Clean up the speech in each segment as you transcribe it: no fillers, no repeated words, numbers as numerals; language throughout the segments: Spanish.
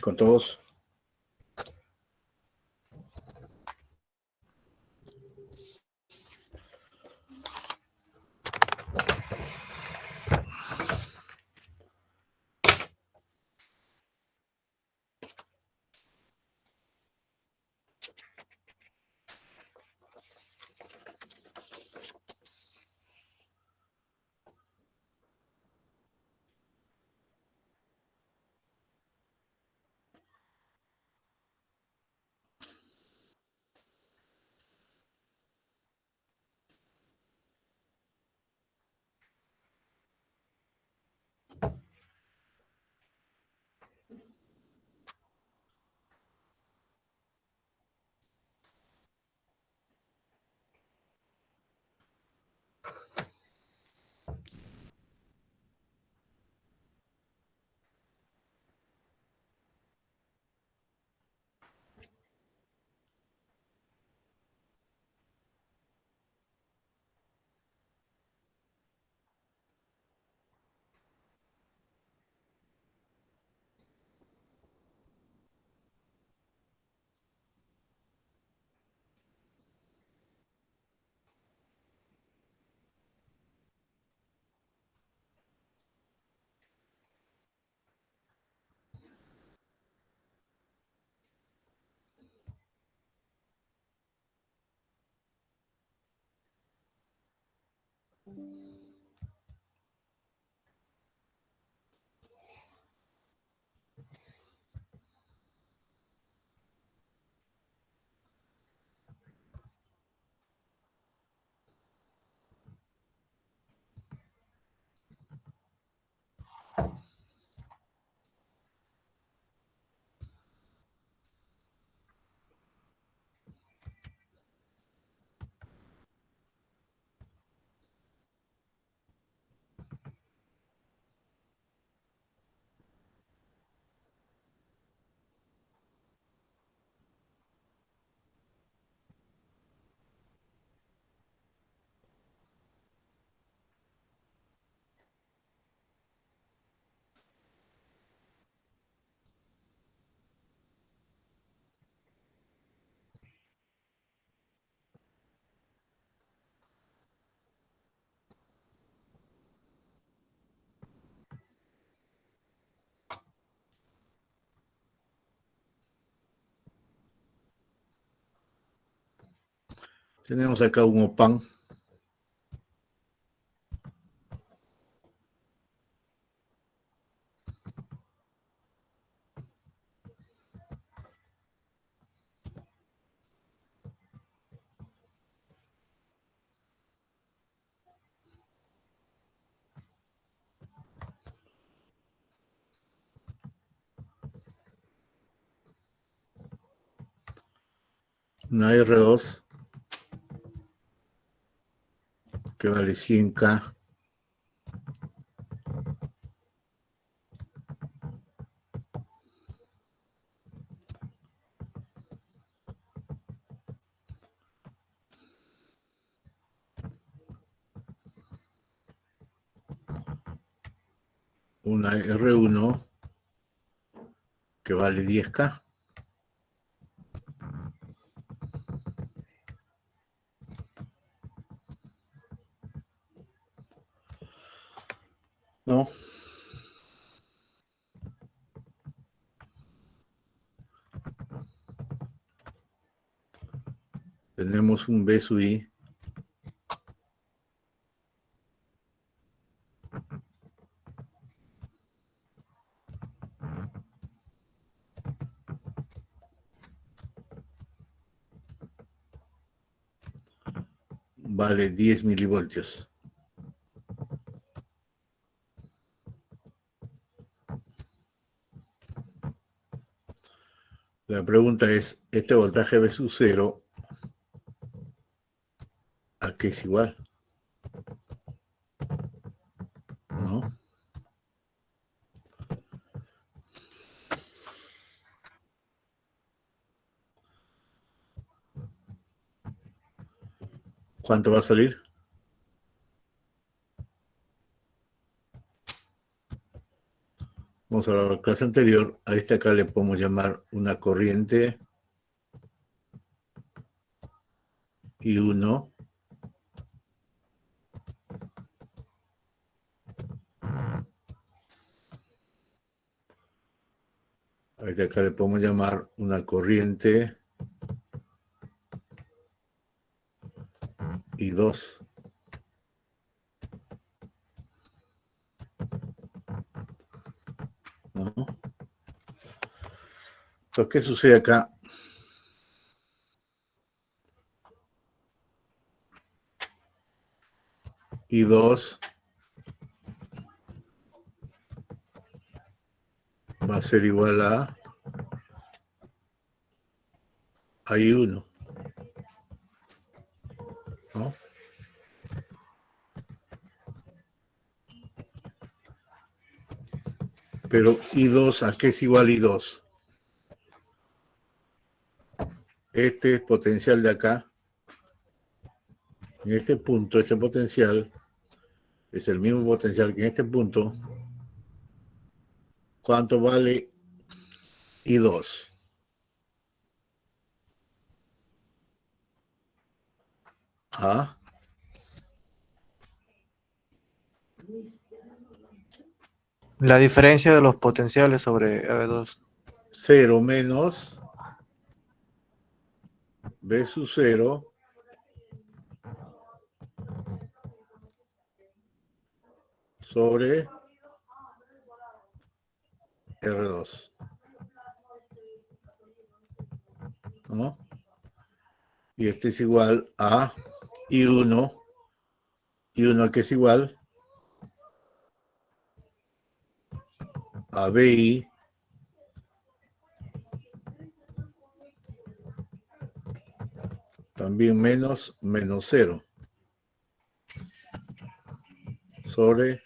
con todos. Tenemos acá un OPAN. Una R2 que vale 100K. Una R1 que vale 10K. ¿No? Tenemos un B sub I. Vale 10 milivoltios. La pregunta es, ¿este voltaje V sub 0 a qué es igual? ¿No? ¿Cuánto va a salir? Vamos a la clase anterior. A este acá le podemos llamar una corriente I1. A este acá le podemos llamar una corriente I2. ¿No? Entonces, ¿qué sucede acá? I2 va a ser igual a I1. ¿No? Pero I2, ¿a qué es igual I2? Este potencial de acá, en este punto, este potencial es el mismo potencial que en este punto. ¿Cuánto vale I2? ¿Ah? La diferencia de los potenciales sobre R2. 0 menos B sub 0 sobre R2. ¿No? Y este es igual a I1. I1 que es igual a BI también menos 0 sobre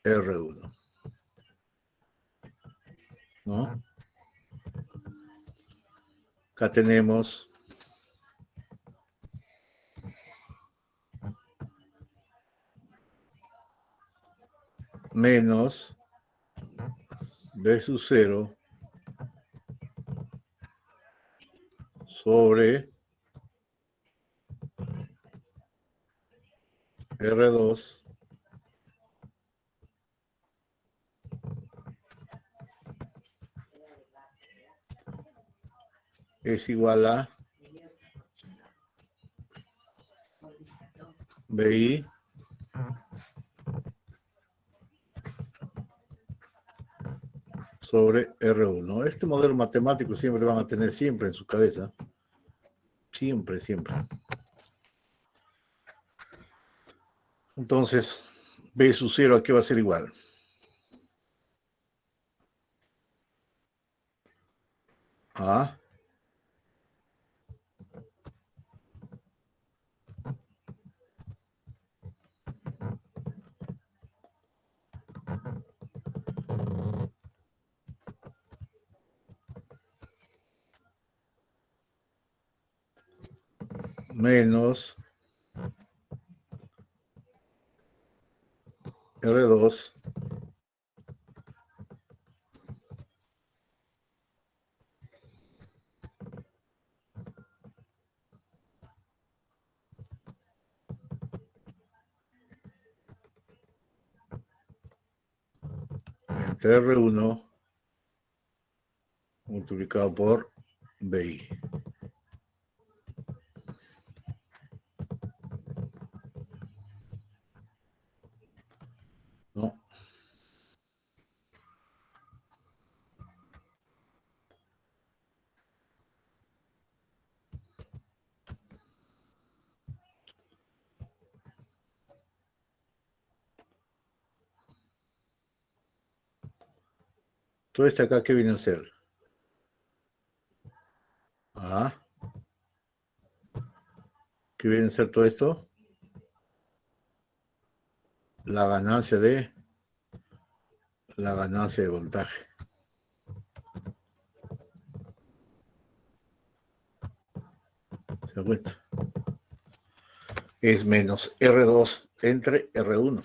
R1. ¿No? Acá tenemos menos B sub 0 sobre R2 es igual a BI sobre R1. Este modelo matemático siempre van a tener siempre en su cabeza. Siempre, siempre. Entonces, B sub 0 ¿a qué va a ser igual? A menos R2 entre R1 multiplicado por BI. ¿No? Todo esto acá, ¿qué viene a ser? A. ¿Qué viene a ser todo esto? La ganancia de voltaje. ¿Se da cuenta? Es menos R2 entre R1.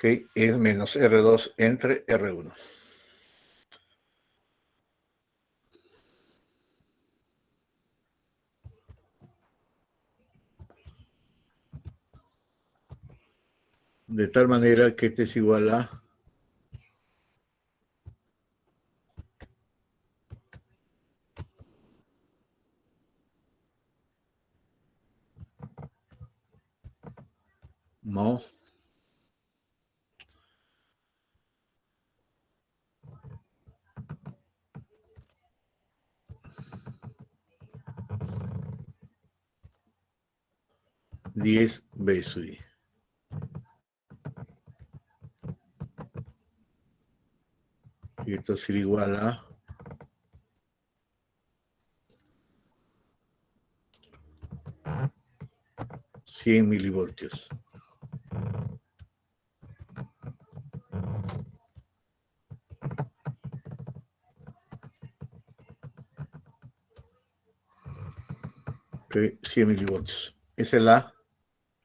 Ok, es menos R2 entre R1. De tal manera que este es igual a no 10 B sub I. Y esto será igual a 100 milivoltios. Ok, 100 milivoltios. Ese es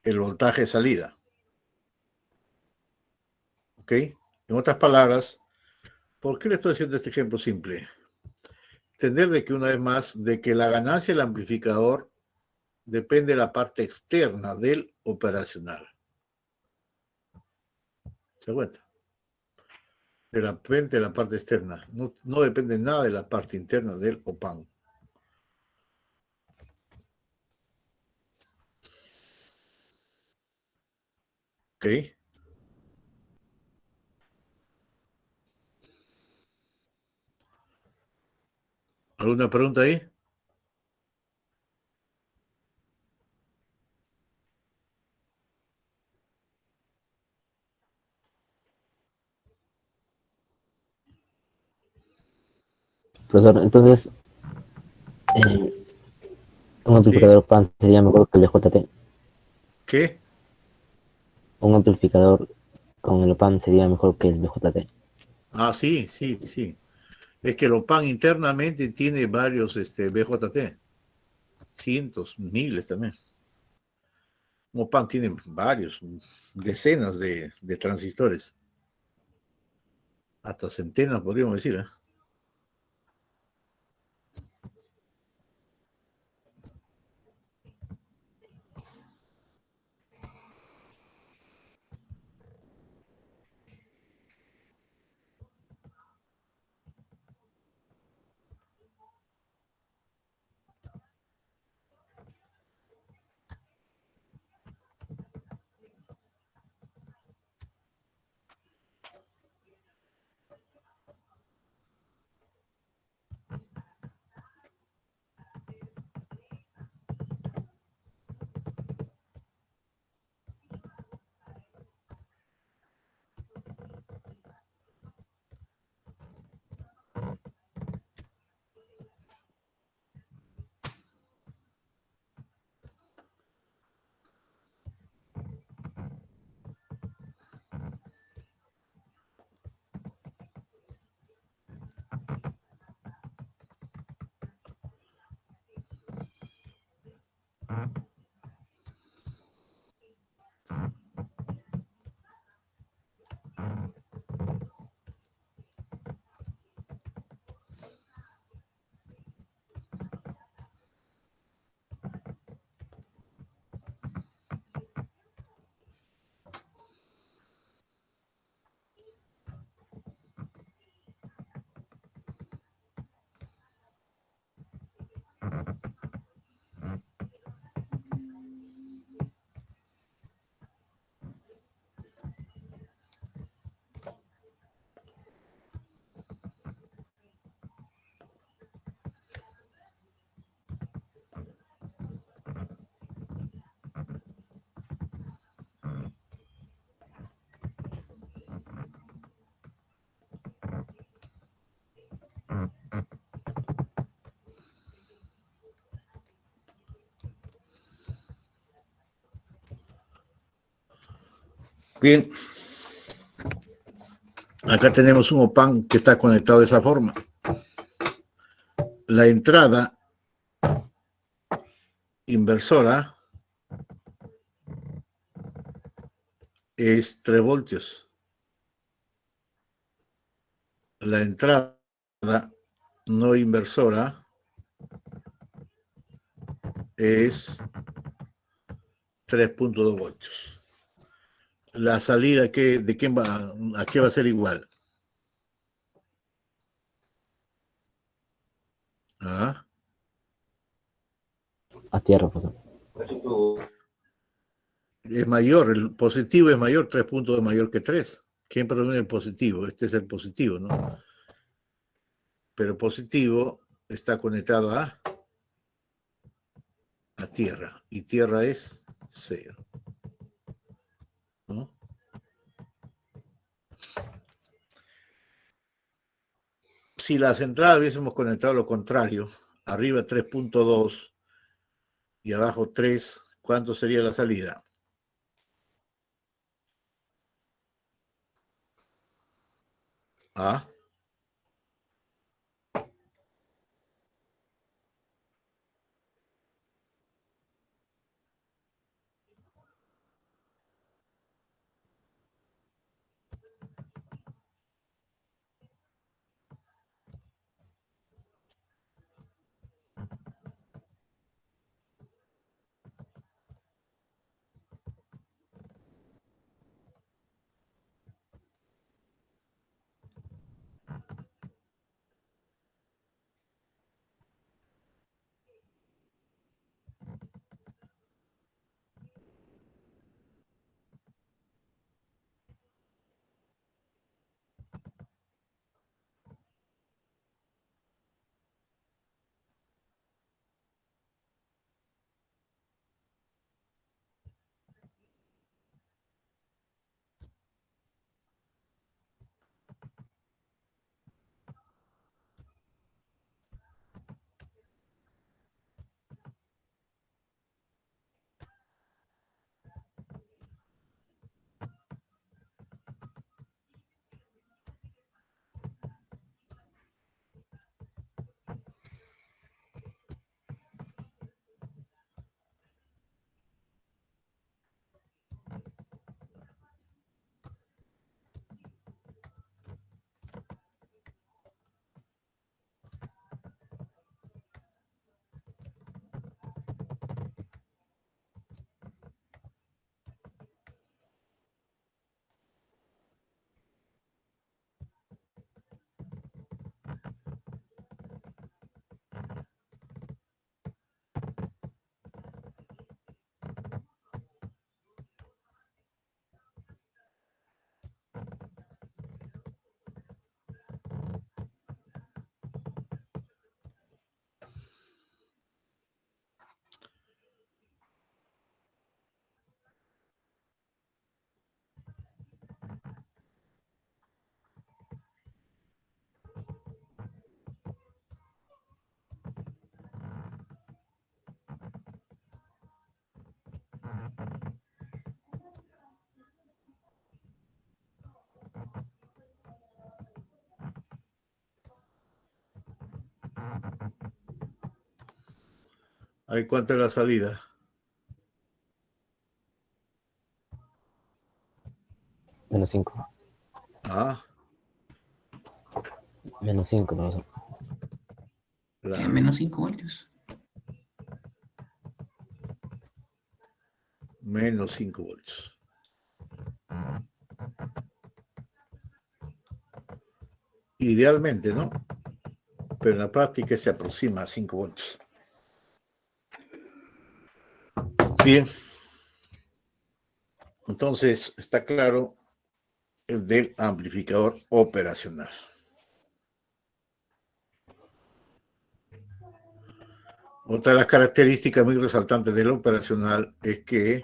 el voltaje de salida. ¿Ok? En otras palabras, ¿por qué le estoy haciendo este ejemplo simple? Entender de que una vez más, de que la ganancia del amplificador depende de la parte externa del operacional. ¿Se da cuenta? De la parte externa. No depende nada de la parte interna del OPAN. ¿Ok? ¿Alguna pregunta ahí? Profesor, entonces, un Sí. amplificador PAN sería mejor que el de JT. ¿Qué? Un amplificador con el OPAN sería mejor que el de JT. Ah, sí, sí, sí. Es que el OPAN internamente tiene varios BJT. Cientos, miles también. Un OPAN tiene varios, decenas de transistores. Hasta centenas, podríamos decir. ¿Eh? Bien, acá tenemos un OPAN que está conectado de esa forma. La entrada inversora es 3 voltios. la entrada no inversora es 3.2 voltios. La salida, ¿a qué va a ser igual? ¿Ah? A tierra, profesor. Es mayor, el positivo es mayor, 3 puntos es mayor que 3. ¿Quién predomina el positivo? Este es el positivo, ¿no? Pero el positivo está conectado a tierra, y tierra es 0, ¿no? Si las entradas hubiésemos conectado lo contrario, arriba 3.2 y abajo 3, ¿cuánto sería la salida? ¿Ah? ¿Ahí cuánto es la salida? Menos 5. ¿Ah? Menos 5, profesor. Menos 5 voltios. Menos 5 voltios. Idealmente, ¿no? Pero en la práctica se aproxima a 5 voltios. Bien. Entonces, está claro el del amplificador operacional. Otra de las características muy resaltantes del operacional es que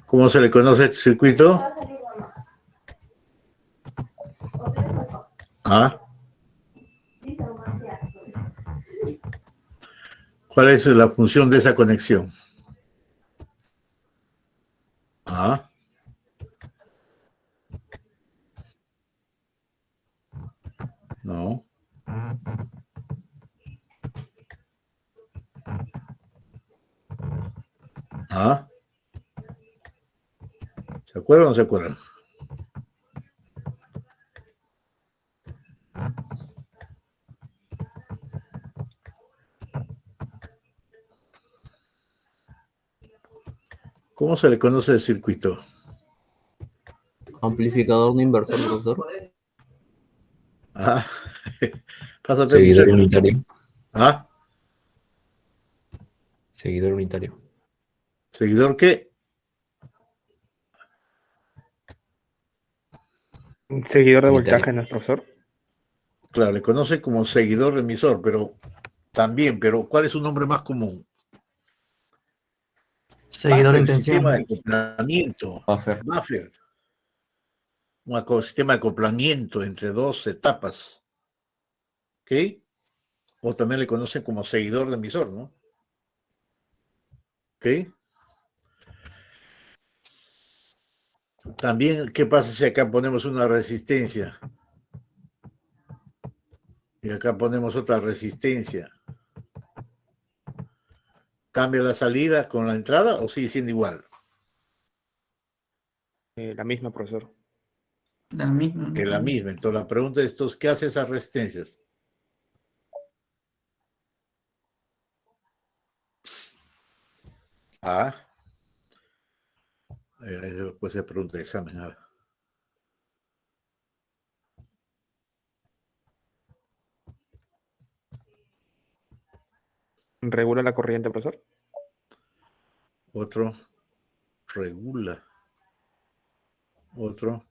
¿Cómo se le conoce a este circuito? ¿Ah? ¿Cuál es la función de esa conexión? ¿Ah? No. ¿Ah? ¿Se acuerdan o no se acuerdan? ¿Cómo se le conoce el circuito? Amplificador no inversor, profesor. Ah, pásate, Seguidor muchachos. unitario. Ah, Seguidor unitario. ¿seguidor qué? Un seguidor de Unitario. voltaje, ¿no es, profesor? Claro, le conocen como seguidor de emisor, pero también, pero ¿cuál es su nombre más común? Seguidor de Buffer, sistema de intención. acoplamiento. Buffer. Buffer, sistema de acoplamiento entre dos etapas. ¿Ok? O también le conocen como seguidor de emisor, ¿no? ¿Ok? También, ¿qué pasa si acá ponemos una resistencia? Y acá ponemos otra resistencia. ¿Cambia la salida con la entrada o sigue siendo igual? La misma, profesor. La misma, Es la misma. Entonces la pregunta es, entonces, ¿qué hace esas resistencias? Ah, después se pregunta de examen. Ah. ¿Regula la corriente, profesor? Otro, regula. Otro.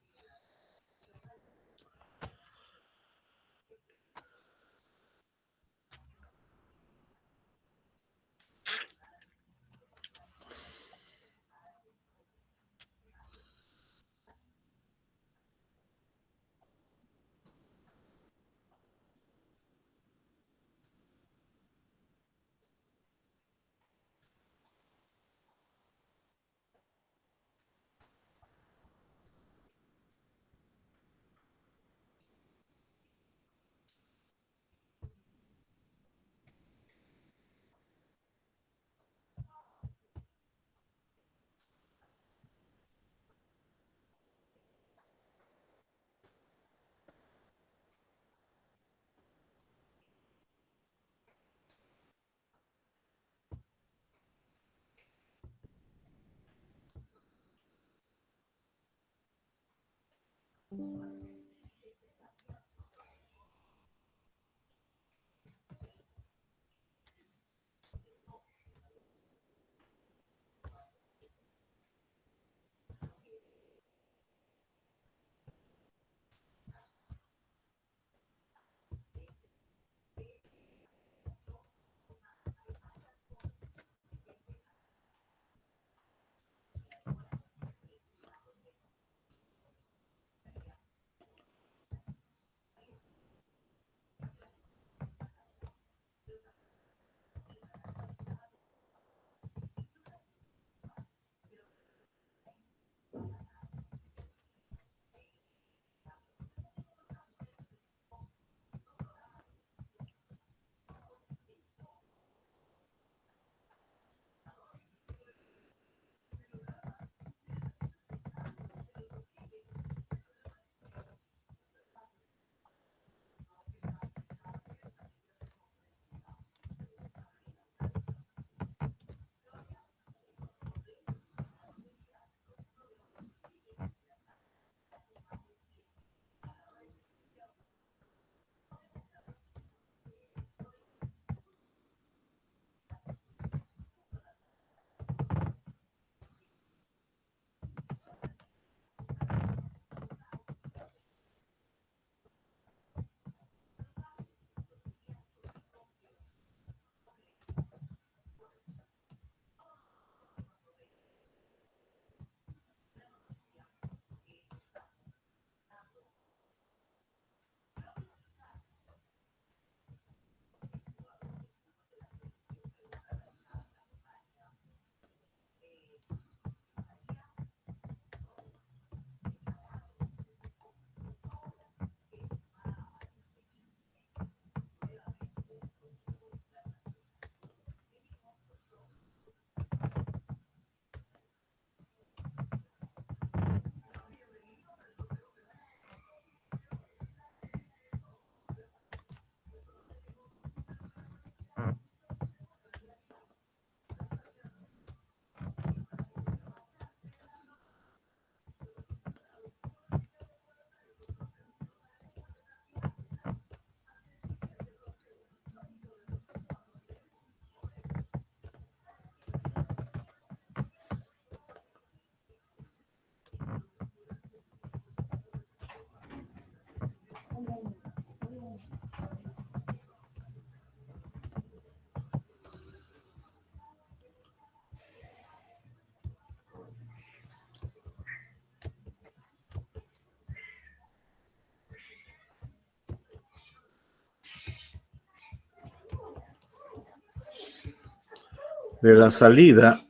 De la salida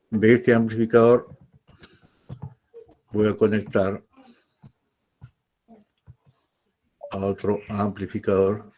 de este amplificador voy a conectar a otro amplificador.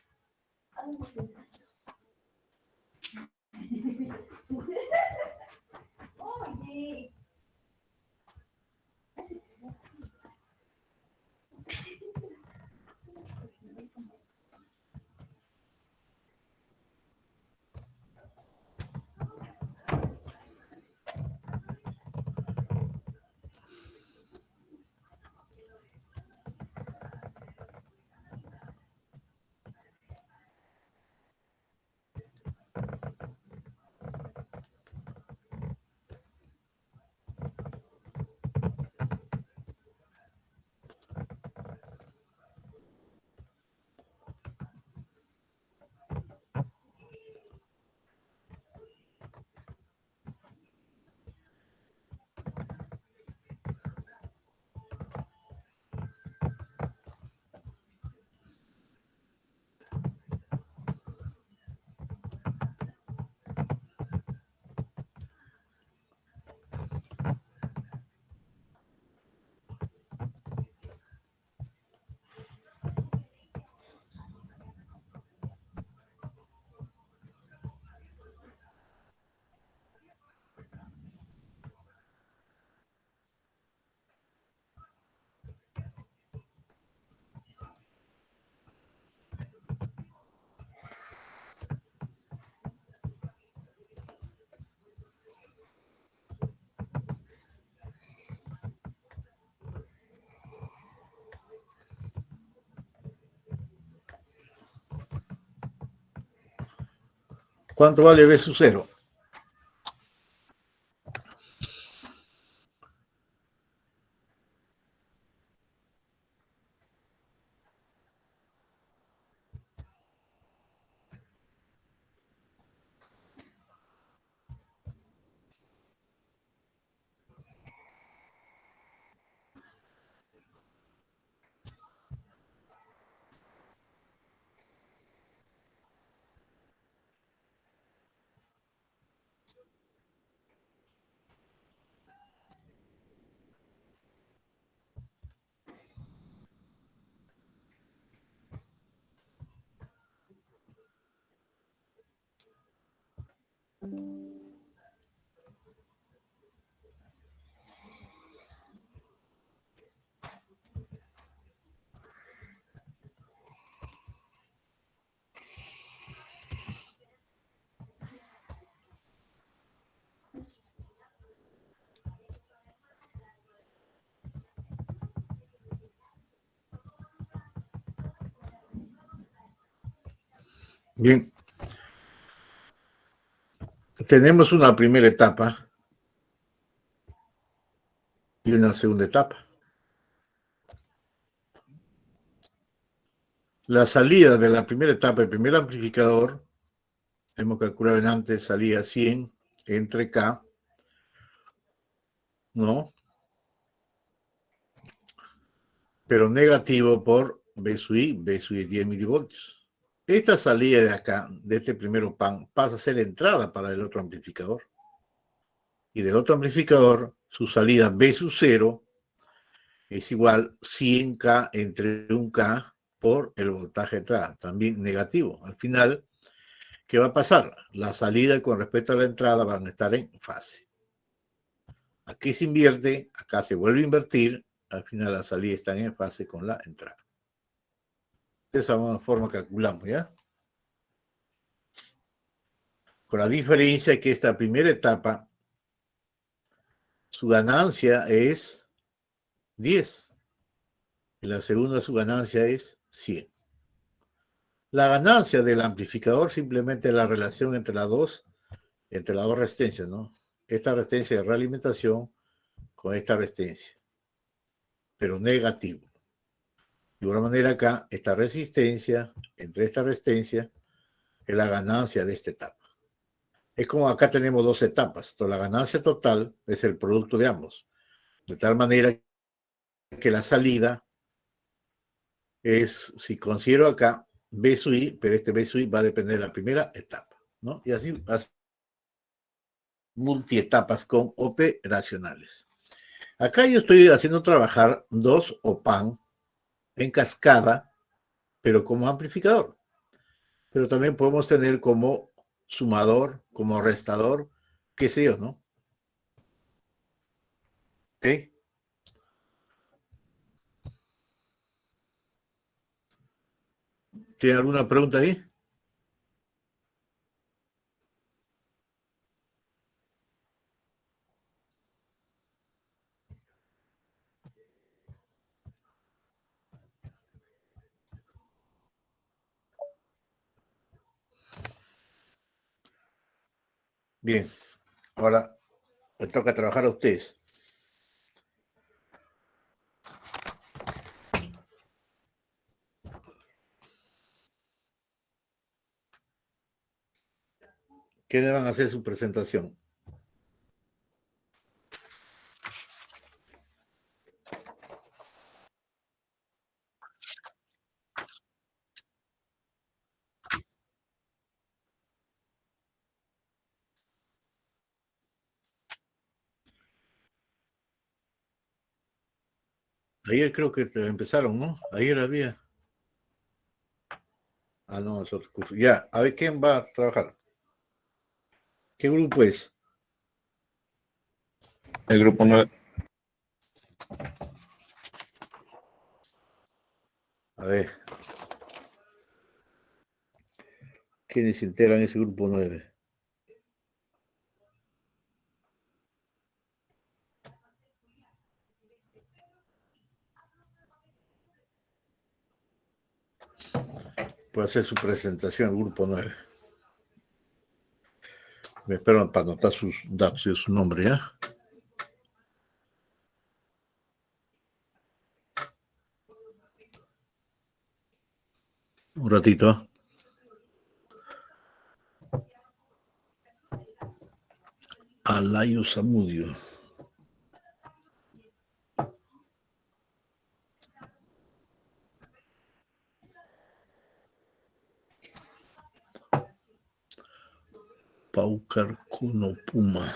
¿Cuánto vale B sub 0? Bien. Tenemos una primera etapa y una segunda etapa. La salida de la primera etapa, el primer amplificador, hemos calculado en antes, salía 100 entre K, ¿no? Pero negativo por B sub I es 10 milivoltios. Esta salida de acá, de este primer OPAN, pasa a ser entrada para el otro amplificador. Y del otro amplificador, su salida B sub 0 es igual 100K entre 1K por el voltaje de entrada, también negativo. Al final, ¿qué va a pasar? La salida con respecto a la entrada van a estar en fase. Aquí se invierte, acá se vuelve a invertir, al final la salida está en fase con la entrada. De esa forma calculamos, ¿ya? Con la diferencia que esta primera etapa, su ganancia es 10. Y la segunda, su ganancia es 100. La ganancia del amplificador simplemente es la relación entre las dos resistencias, ¿no? Esta resistencia de realimentación con esta resistencia, pero negativo. De igual manera acá, esta resistencia, entre esta resistencia, es la ganancia de esta etapa. Es como acá tenemos dos etapas. Entonces, la ganancia total es el producto de ambos. De tal manera que la salida es, si considero acá, B sub I, pero este B sub I va a depender de la primera etapa, ¿no? Y así multietapas con operacionales. Acá yo estoy haciendo trabajar dos OPAN en cascada, pero como amplificador. Pero también podemos tener como sumador, como restador, qué sé yo, ¿no? ¿Ok? ¿Tiene alguna pregunta ahí? Bien, ahora me toca trabajar a ustedes. ¿Qué van a hacer su presentación? Ayer creo que empezaron, ¿no? Ayer había. Ah, no, es otro curso. Ya, a ver quién va a trabajar. ¿Qué grupo es? El grupo 9. A ver. ¿Quiénes integran ese grupo 9? Puede hacer su presentación al grupo 9. Me esperan para anotar sus datos y su nombre, ¿ya? Un ratito. Alayo Zamudio. Paucar Kuno Puma.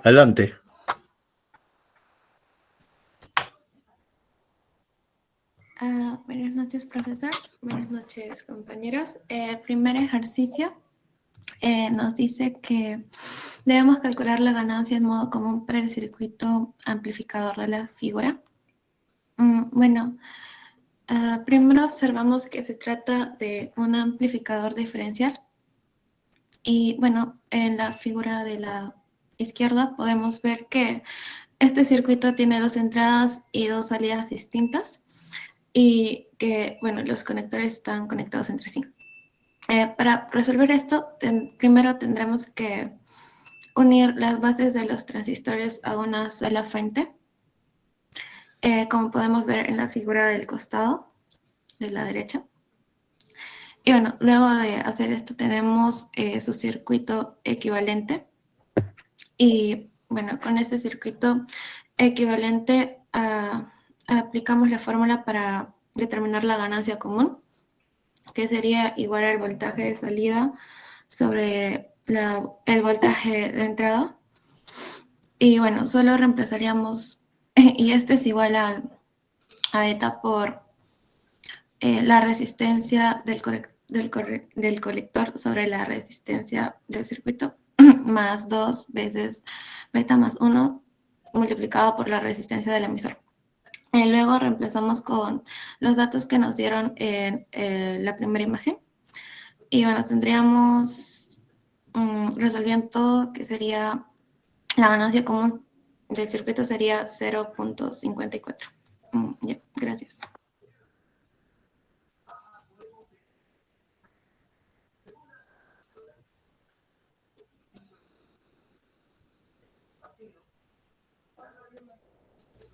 Adelante. Buenas noches, profesor. Buenas noches, compañeros. El primer ejercicio nos dice que debemos calcular la ganancia en modo común para el circuito amplificador de la figura. Bueno, primero observamos que se trata de un amplificador diferencial. Y bueno, en la figura de la izquierda podemos ver que este circuito tiene dos entradas y dos salidas distintas y que, bueno, los conectores están conectados entre sí. Para resolver esto, primero tendremos que unir las bases de los transistores a una sola fuente, como podemos ver en la figura del costado de la derecha. Y bueno, luego de hacer esto tenemos su circuito equivalente. Y bueno, con este circuito equivalente aplicamos la fórmula para determinar la ganancia común, que sería igual al voltaje de salida sobre el voltaje de entrada. Y bueno, solo reemplazaríamos, y este es igual a eta por la resistencia del colector sobre la resistencia del circuito, más 2 veces beta más 1 multiplicado por la resistencia del emisor. Luego reemplazamos con los datos que nos dieron en la primera imagen. Y bueno, tendríamos resolviendo todo, que sería la ganancia común del circuito sería 0.54. Ya, gracias.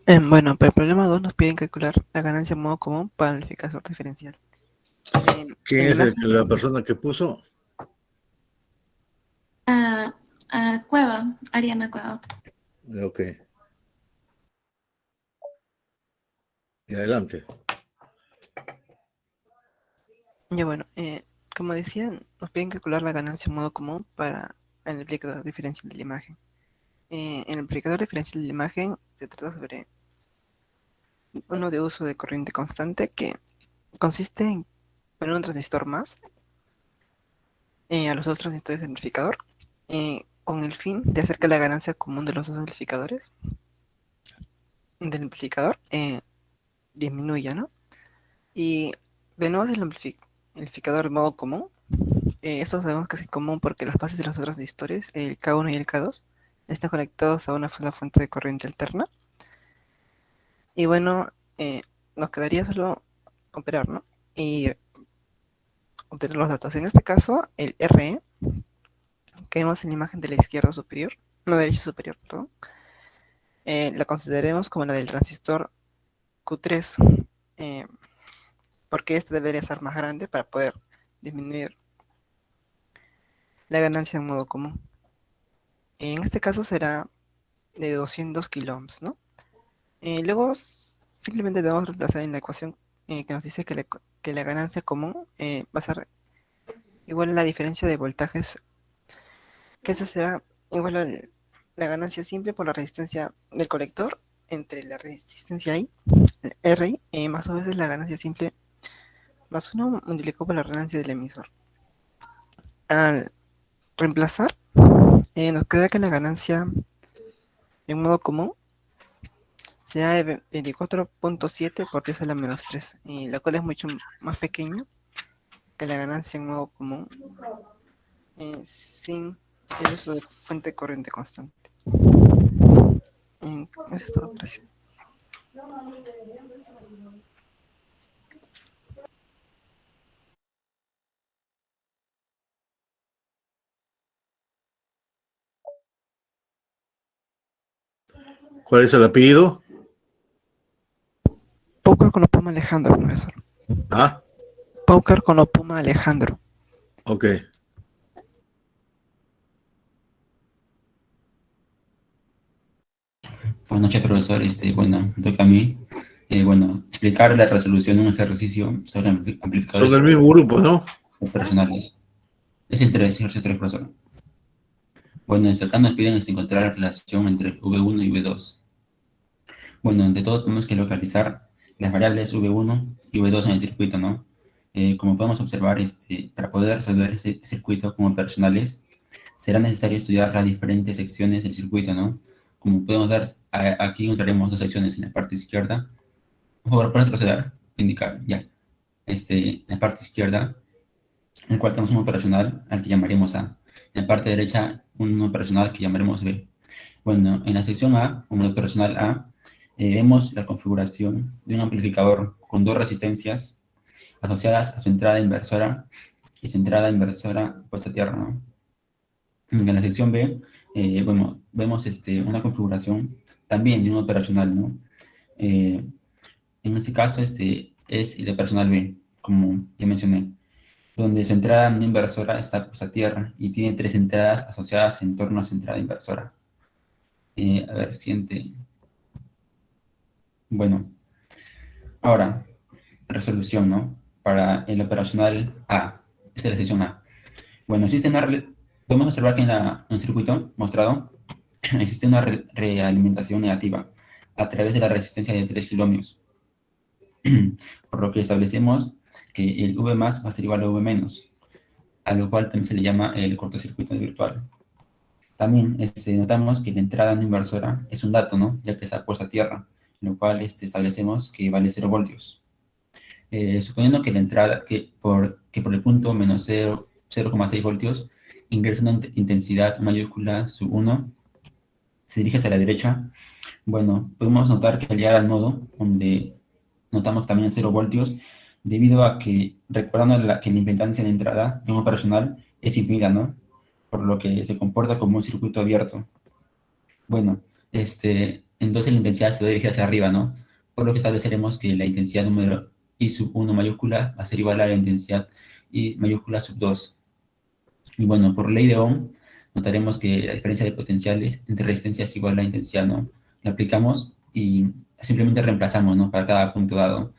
Bueno, para el problema 2 nos piden calcular la ganancia en modo común para el amplificador diferencial. ¿Quién es la persona que puso? Cueva, Ariana Cueva. Ok. Y adelante. Ya bueno, como decían, nos piden calcular la ganancia en modo común para el amplificador diferencial de la imagen. En el amplificador diferencial de la imagen se trata sobre uno de uso de corriente constante que consiste en poner un transistor más a los otros transistores del amplificador con el fin de hacer que la ganancia común de los dos amplificadores del amplificador disminuya, ¿no? Y de nuevo el amplificador en modo común. Esto sabemos que es común porque las bases de los otros transistores, el K1 y el K2, están conectados a una fuente de corriente alterna. Y bueno, nos quedaría solo operar, ¿no? Y obtener los datos. En este caso, el RE, que vemos en la imagen de la izquierda superior, no, derecha superior, perdón, la consideremos como la del transistor Q3, porque este debería ser más grande para poder disminuir la ganancia en modo común. En este caso será de 200 kiloohms, ¿no? Luego simplemente debemos reemplazar en la ecuación que nos dice que la ganancia común va a ser igual a la diferencia de voltajes, que esa será igual a la ganancia simple por la resistencia del colector entre la resistencia I, RI, más o menos la ganancia simple más 1 multiplicado por la ganancia del emisor. Al reemplazar, nos queda que la ganancia en modo común sea de 24.7 por 10 a la menos 3, la cual es mucho más pequeña que la ganancia en modo común sin el uso de fuente de corriente constante. Eso es todo, gracias. ¿Cuál es el apellido? Paucar con Opuma Alejandro, profesor. Ah, Paucar con Opuma Alejandro. ok. Buenas noches, profesor. Bueno, me toca a mí. Explicar la resolución de un ejercicio sobre amplificadores Son del mismo grupo, ¿no? personales. Es el ejercicio 3, profesor. Bueno, acá nos piden encontrar la relación entre V1 y V2. Bueno, ante todo tenemos que localizar las variables V1 y V2 en el circuito, ¿no? Como podemos observar, para poder resolver ese circuito como personales, será necesario estudiar las diferentes secciones del circuito, ¿no? Como podemos ver, aquí encontraremos dos secciones en la parte izquierda. Por favor, puedes proceder, indicar, ya. En la parte izquierda, en la cual tenemos un operacional al que llamaremos A. En la parte derecha, un operacional que llamaremos B. Bueno, en la sección A, como operacional A, vemos la configuración de un amplificador con dos resistencias asociadas a su entrada inversora y su entrada inversora puesta a tierra, ¿no? En la sección B, vemos una configuración también de un operacional, ¿no? En este caso, es el operacional B, como ya mencioné, donde su entrada no inversora está puesta a tierra y tiene tres entradas asociadas en torno a su entrada inversora. A ver, siguiente. Bueno, ahora, resolución, ¿no? Para el operacional A, esta es la sección A. Bueno, podemos observar que en el circuito mostrado existe una realimentación negativa a través de la resistencia de 3 kiloohms, por lo que establecemos que el V más va a ser igual a V menos, a lo cual también se le llama el cortocircuito virtual. También notamos que la entrada no inversora es un dato, ¿no? Ya que está puesta a tierra, en lo cual establecemos que vale 0 voltios. Suponiendo que la entrada, que por el punto menos 0,6 voltios, ingresa una intensidad mayúscula sub 1, se dirige hacia la derecha, bueno, podemos notar que al llegar al nodo, donde notamos también 0 voltios, debido a que, recordando que la impedancia de entrada de un operacional es infinita, ¿no? Por lo que se comporta como un circuito abierto. Bueno, entonces la intensidad se va a dirigir hacia arriba, ¿no? Por lo que estableceremos que la intensidad número I sub 1 mayúscula va a ser igual a la intensidad I mayúscula sub 2. Y bueno, por ley de Ohm, notaremos que la diferencia de potenciales entre resistencias es igual a la intensidad, ¿no? La aplicamos y simplemente reemplazamos, ¿no? Para cada punto dado.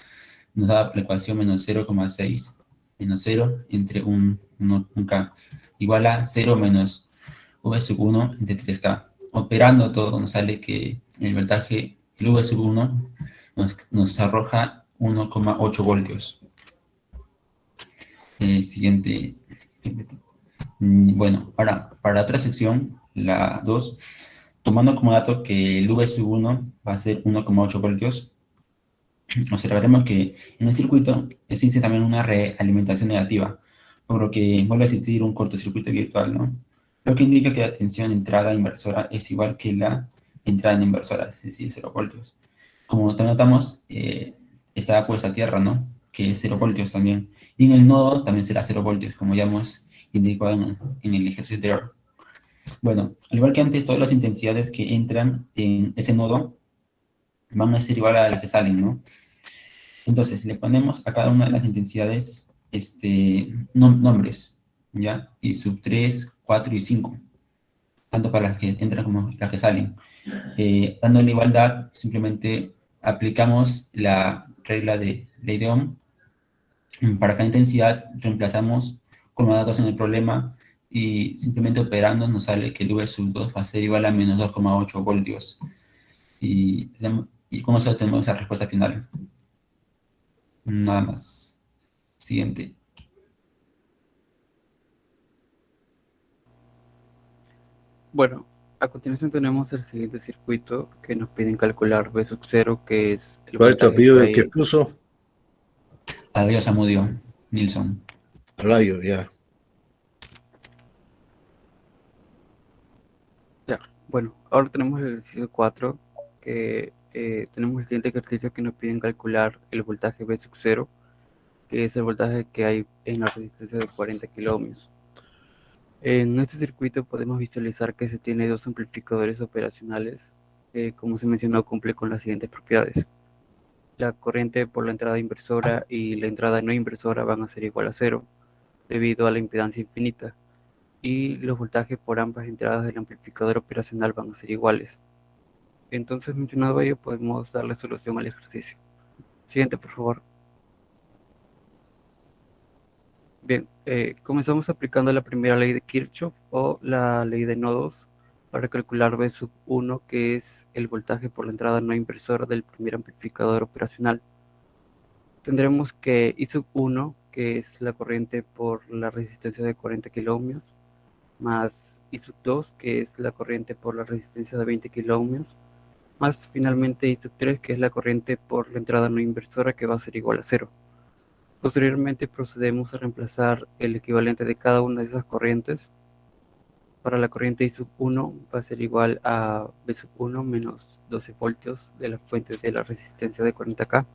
Nos da la ecuación menos 0,6 menos 0 entre 1K igual a 0 menos V sub 1 entre 3K. Operando todo nos sale que el voltaje, el V sub 1 nos arroja 1,8 voltios. Siguiente. Bueno, ahora, para la otra sección, la 2, tomando como dato que el V sub 1 va a ser 1,8 voltios, observaremos que en el circuito existe también una realimentación negativa, por lo que vuelve a existir un cortocircuito virtual, ¿no? Lo que indica que la tensión de entrada inversora es igual que la entrada en inversora, es decir, 0 voltios. Como te notamos, está puesta a tierra, ¿no? Que es 0 voltios también. Y en el nodo también será 0 voltios, como ya hemos indicado en el ejercicio anterior. Bueno, al igual que antes, todas las intensidades que entran en ese nodo van a ser igual a las que salen, ¿no? Entonces, le ponemos a cada una de las intensidades nombres, ¿ya? Y sub 3, 4 y 5, tanto para las que entran como las que salen. Dando la igualdad, simplemente aplicamos la regla de ley de Ohm. Para cada intensidad reemplazamos con los datos en el problema y simplemente operando nos sale que el V sub 2 va a ser igual a menos 2,8 voltios. Y con eso tenemos la respuesta final. Nada más. Siguiente. Bueno, a continuación tenemos el siguiente circuito que nos piden calcular V sub 0, que es el ¿Cuál es tu voltaje apellido que del que hay. puso? Alayo Zamudio, Nilsson. Alayo, ya. Ya, bueno, ahora tenemos el ejercicio 4, que tenemos el siguiente ejercicio que nos piden calcular el voltaje V sub 0, que es el voltaje que hay en la resistencia de 40 kiloohmios. En este circuito podemos visualizar que se tiene dos amplificadores operacionales, como se mencionó, cumple con las siguientes propiedades. La corriente por la entrada inversora y la entrada no inversora van a ser igual a 0, debido a la impedancia infinita, y los voltajes por ambas entradas del amplificador operacional van a ser iguales. Entonces, mencionado ello, podemos darle solución al ejercicio. Siguiente, por favor. Bien, comenzamos aplicando la primera ley de Kirchhoff o la ley de nodos para calcular V sub 1, que es el voltaje por la entrada no inversora del primer amplificador operacional. Tendremos que I sub 1, que es la corriente por la resistencia de 40 kiloohmios, más I sub 2, que es la corriente por la resistencia de 20 kiloohmios, más finalmente I sub 3, que es la corriente por la entrada no inversora, que va a ser igual a 0. Posteriormente procedemos a reemplazar el equivalente de cada una de esas corrientes. Para la corriente I sub 1 va a ser igual a V sub 1 menos 12 voltios de la fuente de la resistencia de 40K.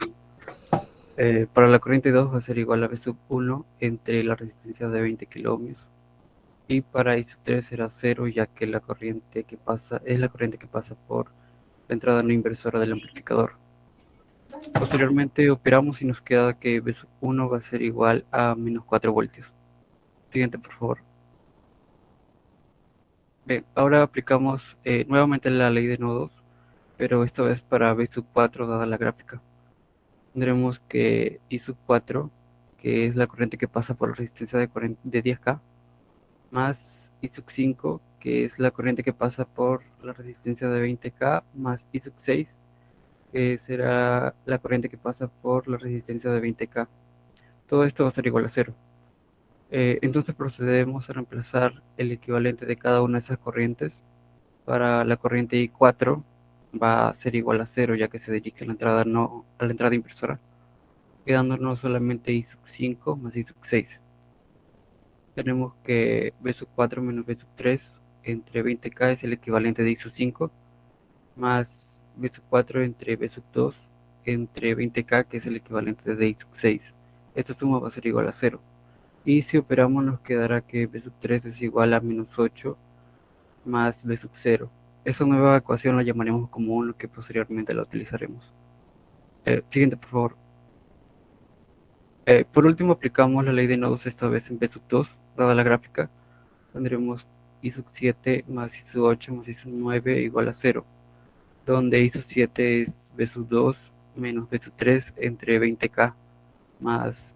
Para la corriente 2 va a ser igual a V sub 1 entre la resistencia de 20 kiloohmios. Y para I sub 3 será 0, ya que la corriente que pasa es la corriente que pasa por la entrada no inversora del amplificador. Posteriormente operamos y nos queda que V sub 1 va a ser igual a menos 4 voltios. Siguiente, por favor. Bien, ahora aplicamos nuevamente la ley de nodos, pero esta vez para V sub 4 dada la gráfica. Tendremos que I sub 4, que es la corriente que pasa por la resistencia de 10K, más I sub 5, que es la corriente que pasa por la resistencia de 20K, más I sub 6, que será la corriente que pasa por la resistencia de 20K. Todo esto va a ser igual a 0. Entonces procedemos a reemplazar el equivalente de cada una de esas corrientes. Para la corriente I4 va a ser igual a 0, ya que se dirige a la entrada inversora, quedándonos solamente I sub 5 más I sub 6. Tenemos que V sub 4 menos V sub 3 entre 20K es el equivalente de I sub 5, más B sub 4 entre B sub 2 entre 20K, que es el equivalente de I sub 6. Esta suma va a ser igual a 0. Y si operamos nos quedará que B sub 3 es igual a menos 8 más B sub 0. Esa nueva ecuación la llamaremos como 1, que posteriormente la utilizaremos. Siguiente, por favor. Por último, aplicamos la ley de nodos esta vez en B sub 2, dada la gráfica. Tendremos I sub 7 más I sub 8 más I sub 9 igual a 0, donde I sub 7 es B sub 2 menos B sub 3 entre 20K, más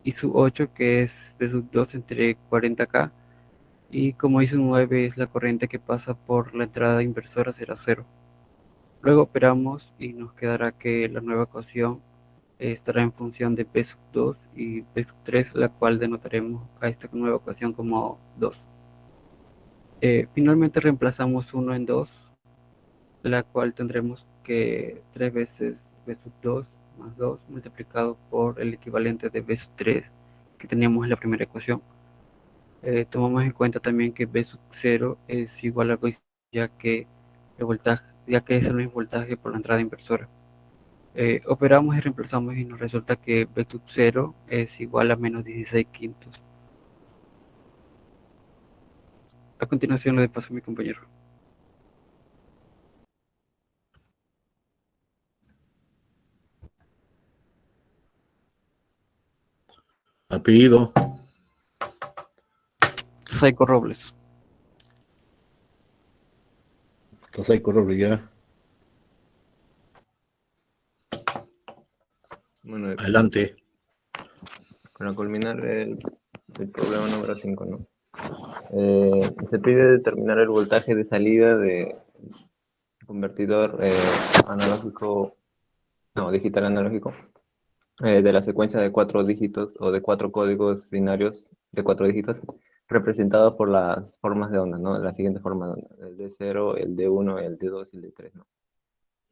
I sub 8 que es B sub 2 entre 40K, y como I sub 9 es la corriente que pasa por la entrada inversora, será 0. Luego operamos y nos quedará que la nueva ecuación estará en función de B sub 2 y B sub 3, la cual denotaremos a esta nueva ecuación como 2. Finalmente reemplazamos 1 en 2, la cual tendremos que 3 veces B sub 2 más 2 multiplicado por el equivalente de B sub 3 que teníamos en la primera ecuación. Tomamos en cuenta también que B sub 0 es igual a 2, ya que es el mismo voltaje por la entrada inversora. Operamos y reemplazamos y nos resulta que B sub 0 es igual a menos 16 quintos. A continuación le paso a mi compañero. Apellido. Saico Robles. Estás ahí, corroble ya. Bueno, Adelante. para culminar el problema número 5, ¿no? Se pide determinar el voltaje de salida de convertidor digital analógico, de la secuencia de 4 dígitos o de 4 códigos binarios de 4 dígitos, representados por las formas de onda, ¿no? La siguiente forma de onda: el D0, el D1, el D2 y el D3, ¿no?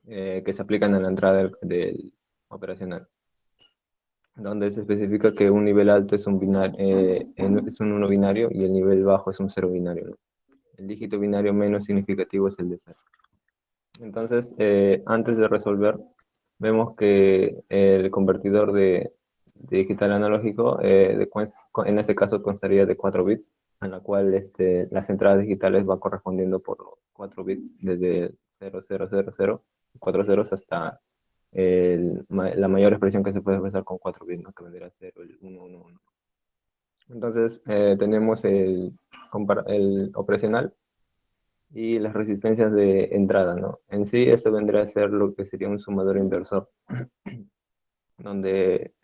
Que se aplican a la entrada del operacional, donde se especifica que un nivel alto es un uno binario y el nivel bajo es un cero binario, ¿no? El dígito binario menos significativo es el de 0. Entonces, antes de resolver, vemos que el convertidor de digital analógico, en este caso constaría de 4 bits, en la cual las entradas digitales van correspondiendo por los 4 bits, desde 0000, 4 ceros, hasta la mayor expresión que se puede expresar con 4 bits, ¿no? Que vendría a ser el 111. Entonces, tenemos el operacional y las resistencias de entrada, ¿no? En sí, esto vendría a ser lo que sería un sumador inversor, donde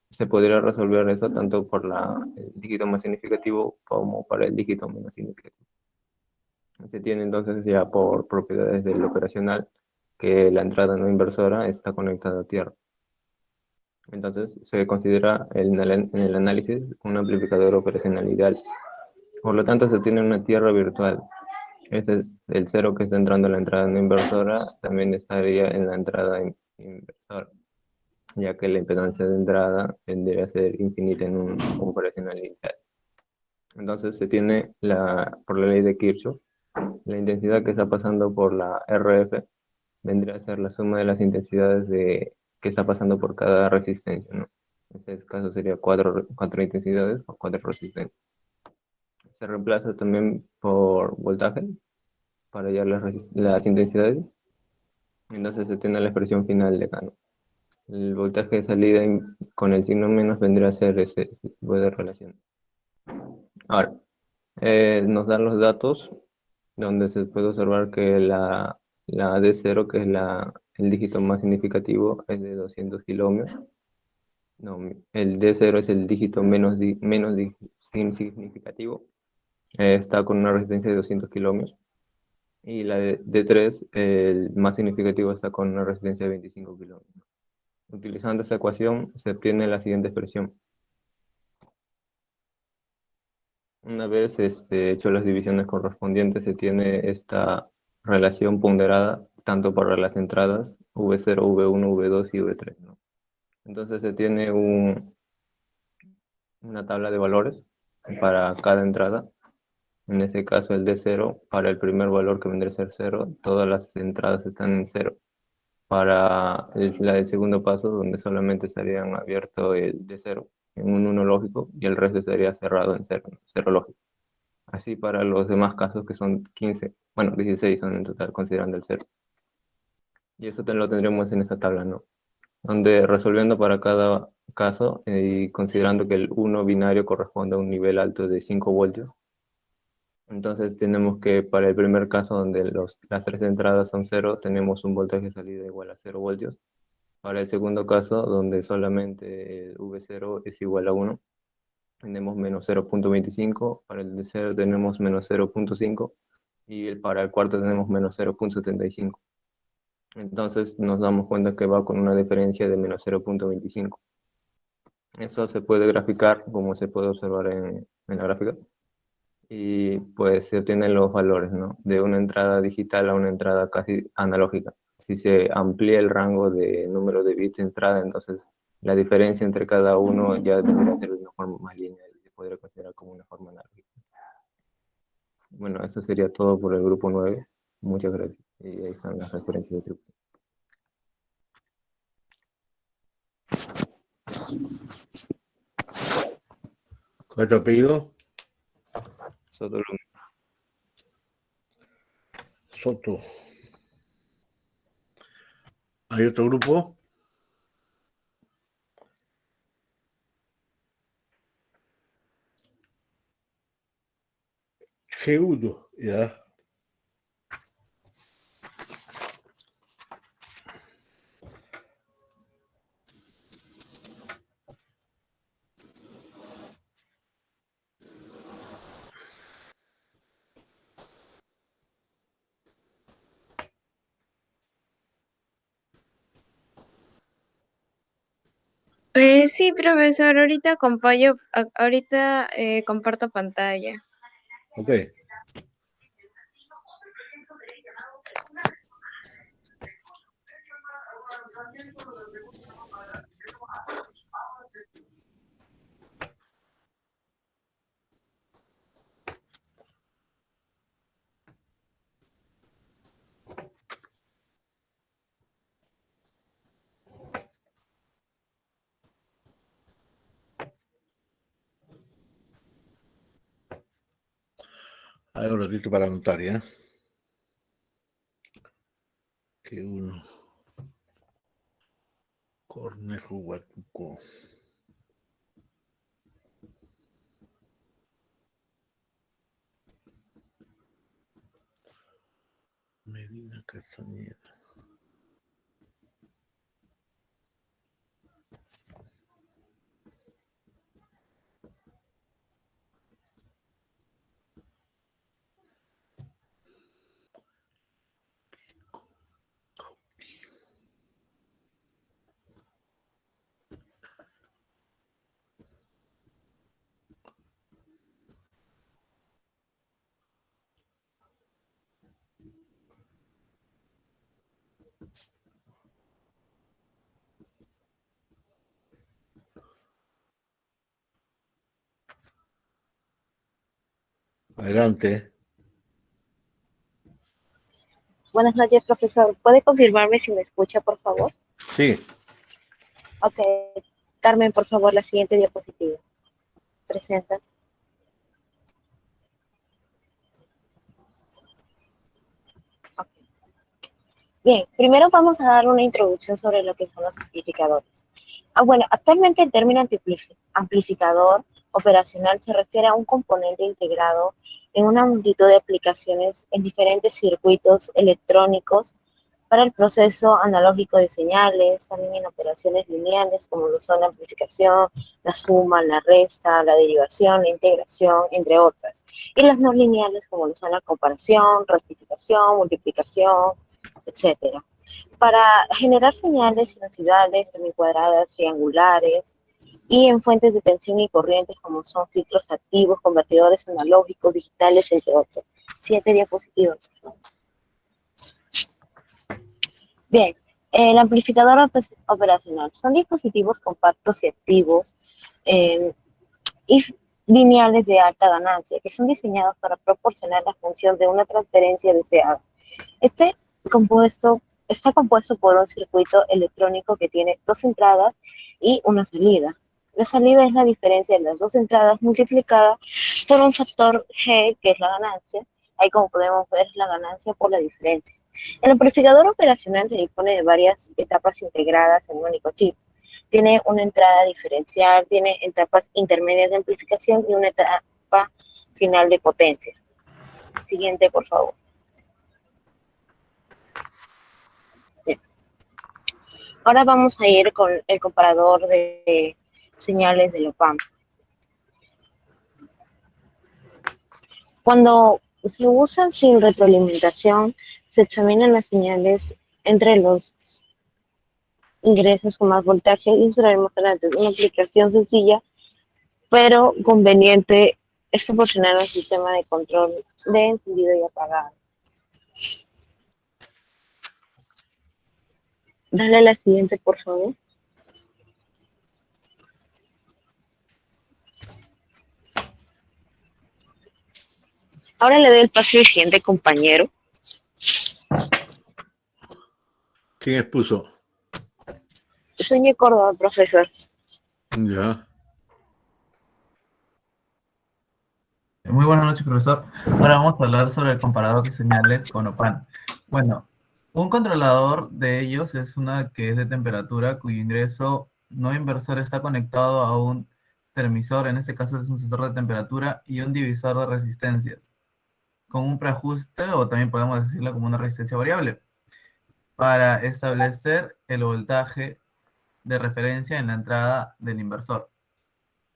se podría resolver eso tanto por el dígito más significativo como para el dígito menos significativo. Se tiene entonces ya por propiedades del operacional que la entrada no inversora está conectada a tierra. Entonces se considera en el análisis un amplificador operacional ideal. Por lo tanto, se tiene una tierra virtual. Ese es el 0 que está entrando a la entrada no inversora, también estaría en la entrada inversora, ya que la impedancia de entrada tendría a ser infinita en un operacional ideal. Entonces se tiene, por la ley de Kirchhoff, la intensidad que está pasando por la RF vendría a ser la suma de las intensidades que está pasando por cada resistencia, ¿no? En ese caso sería 4 intensidades o 4 resistencias. Se reemplaza también por voltaje para hallar las intensidades. Entonces se tiene la expresión final de acá, ¿no? El voltaje de salida con el signo menos vendría a ser ese tipo de relación. Ahora, nos dan los datos donde se puede observar que la D0, que es el dígito más significativo, es de 200 kiloohmios. No, el D0 es el dígito menos significativo, está con una resistencia de 200 kiloohmios. Y la D3, el más significativo, está con una resistencia de 25 kiloohmios. Utilizando esta ecuación se obtiene la siguiente expresión. Una vez hecho las divisiones correspondientes, se tiene esta relación ponderada tanto para las entradas V0, V1, V2 y V3, ¿no? Entonces se tiene una tabla de valores para cada entrada, En ese caso el D0, para el primer valor que vendría a ser 0, todas las entradas están en 0. Para la del segundo paso, donde solamente estarían abierto el D0 en un 1 lógico y el resto estaría cerrado en 0, 0 lógico. Así para los demás casos que son 15, bueno, 16 son en total considerando el 0. Y eso lo tendremos en esta tabla, ¿no? Donde resolviendo para cada caso y considerando que el 1 binario corresponde a un nivel alto de 5 voltios, entonces tenemos que para el primer caso donde las tres entradas son 0, tenemos un voltaje de salida igual a 0 voltios. Para el segundo caso, donde solamente el V0 es igual a 1, tenemos menos 0.25, para el de 0 tenemos menos 0.5 y para el cuarto tenemos menos 0.75. Entonces nos damos cuenta que va con una diferencia de menos 0.25. Eso se puede graficar, como se puede observar en la gráfica, y pues se obtienen los valores, ¿no? De una entrada digital a una entrada casi analógica. Si se amplía el rango de número de bits de entrada, entonces la diferencia entre cada uno ya debería ser de una forma más lineal y se podría considerar como una forma analógica. Bueno, eso sería todo por el grupo 9. Muchas gracias. Y ahí están las referencias de truco. ¿Cuál es tu apellido? Soto Luna. Soto. ¿Hay otro grupo? G1, ya. Sí, profesor, ahorita comparto pantalla. Ok. Hay un ratito para anotar, ¿ya? G1. Cornejo Huatuco. Medina Castañeda. Adelante. Buenas noches, profesor. ¿Puede confirmarme si me escucha, por favor? Sí. Ok. Carmen, por favor, la siguiente diapositiva. Presentas. Ok. Bien, primero vamos a dar una introducción sobre lo que son los amplificadores. Bueno, actualmente el término amplificador operacional se refiere a un componente integrado en una multitud de aplicaciones en diferentes circuitos electrónicos para el proceso analógico de señales, también en operaciones lineales como lo son la amplificación, la suma, la resta, la derivación, la integración, entre otras. Y las no lineales como lo son la comparación, rectificación, multiplicación, etcétera. Para generar señales sinusoidales, semicuadradas, triangulares, y en fuentes de tensión y corrientes como son filtros activos, convertidores analógicos, digitales, entre otros. Siguiente diapositiva. Bien, el amplificador operacional son dispositivos compactos y activos y lineales de alta ganancia, que son diseñados para proporcionar la función de una transferencia deseada. Este compuesto está compuesto por un circuito electrónico que tiene dos entradas y una salida. La salida es la diferencia de las dos entradas multiplicada por un factor G, que es la ganancia. Ahí, como podemos ver, es la ganancia por la diferencia. El amplificador operacional se dispone de varias etapas integradas en un único chip. Tiene una entrada diferencial, tiene etapas intermedias de amplificación y una etapa final de potencia. Siguiente, por favor. Bien. Ahora vamos a ir con el comparador de señales del OPAMP. Cuando se usan sin retroalimentación, se examinan las señales entre los ingresos con más voltaje y usaremos antes. Una aplicación sencilla pero conveniente es proporcionar un sistema de control de encendido y apagado. Dale a la siguiente, por favor. Ahora le doy el paso al siguiente compañero. ¿Quién expuso? Soy Córdoba, profesor. Ya. Muy buenas noches, profesor. Ahora vamos a hablar sobre el comparador de señales con OPAN. Bueno, un controlador de ellos es una que es de temperatura, cuyo ingreso no inversor está conectado a un termisor, en este caso es un sensor de temperatura, y un divisor de resistencias, con un preajuste, o también podemos decirlo como una resistencia variable, para establecer el voltaje de referencia en la entrada del inversor.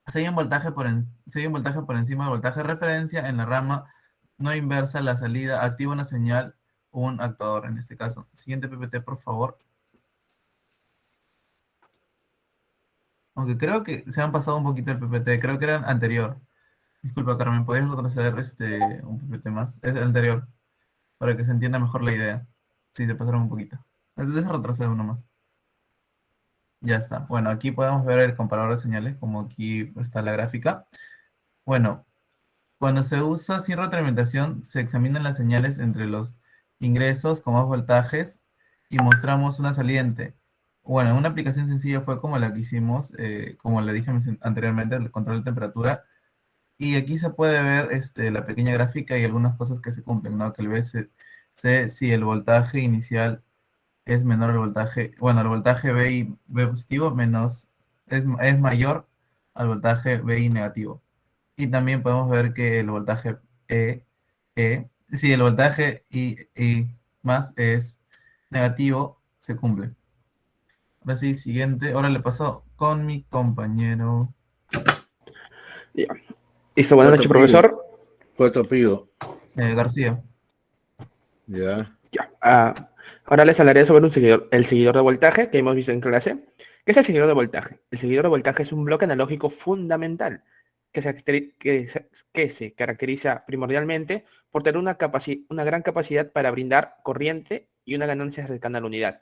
Si hay un voltaje por encima del voltaje de referencia, en la rama no inversa la salida activa una señal o un actuador en este caso. Siguiente PPT, por favor. Aunque creo que se han pasado un poquito el PPT, creo que era anterior. Disculpa, Carmen, ¿podrías retroceder un PPT más? Es el anterior, para que se entienda mejor la idea. Sí, se pasaron un poquito. Entonces retroceder uno más. Ya está. Bueno, aquí podemos ver el comparador de señales, como aquí está la gráfica. Bueno, cuando se usa sin retroalimentación, se examinan las señales entre los ingresos con más voltajes y mostramos una saliente. Bueno, una aplicación sencilla fue como la que hicimos, como le dije anteriormente, el control de temperatura. Y aquí se puede ver la pequeña gráfica y algunas cosas que se cumplen, ¿no? Que el BC, si el voltaje inicial es menor al voltaje, bueno, el voltaje VI positivo es mayor al voltaje VI negativo. Y también podemos ver que el voltaje si el voltaje I más es negativo, se cumple. Ahora sí, siguiente. Ahora le paso con mi compañero. Ya. Listo, buenas noches, profesor. ¿Cuál te pido? García. Ya. Ya. Ahora les hablaré sobre el seguidor de voltaje que hemos visto en clase. ¿Qué es el seguidor de voltaje? El seguidor de voltaje es un bloque analógico fundamental que se caracteriza primordialmente por tener una gran capacidad para brindar corriente y una ganancia cercana a la unidad.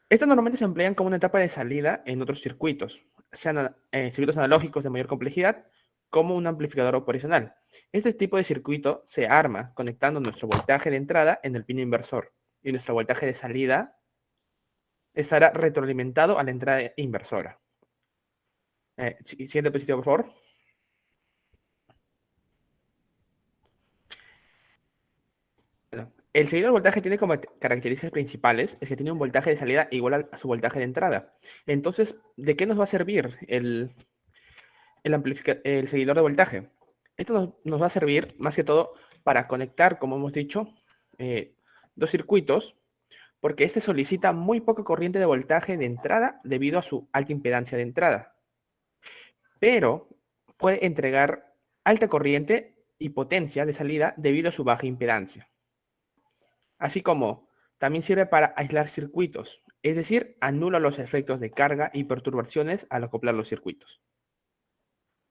Estos normalmente se emplean como una etapa de salida en otros circuitos, sean circuitos analógicos de mayor complejidad, como un amplificador operacional. Este tipo de circuito se arma conectando nuestro voltaje de entrada en el pin inversor y nuestro voltaje de salida estará retroalimentado a la entrada inversora. Siguiente diapositiva, por favor. Bueno, el seguidor de voltaje tiene como características principales es que tiene un voltaje de salida igual a su voltaje de entrada. Entonces, ¿de qué nos va a servir el seguidor de voltaje? Esto nos va a servir más que todo para conectar, como hemos dicho, dos circuitos, porque este solicita muy poca corriente de voltaje de entrada debido a su alta impedancia de entrada. Pero puede entregar alta corriente y potencia de salida debido a su baja impedancia. Así como también sirve para aislar circuitos, es decir, anula los efectos de carga y perturbaciones al acoplar los circuitos.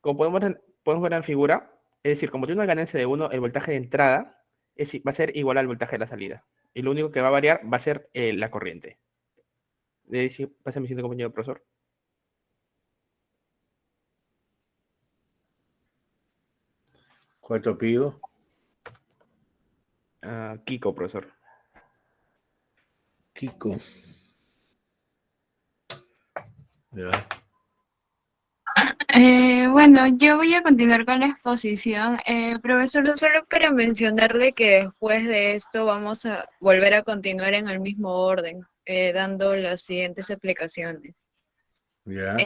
Como podemos ver en la figura, es decir, como tiene una ganancia de 1, el voltaje de entrada va a ser igual al voltaje de la salida. Y lo único que va a variar va a ser la corriente. Pasa mi siguiente compañero, profesor. ¿Cuál es tu apellido? Kiko, profesor. Kiko. Ya. Bueno, yo voy a continuar con la exposición. Profesor, solo para mencionarle que después de esto vamos a volver a continuar en el mismo orden, dando las siguientes explicaciones. Ya.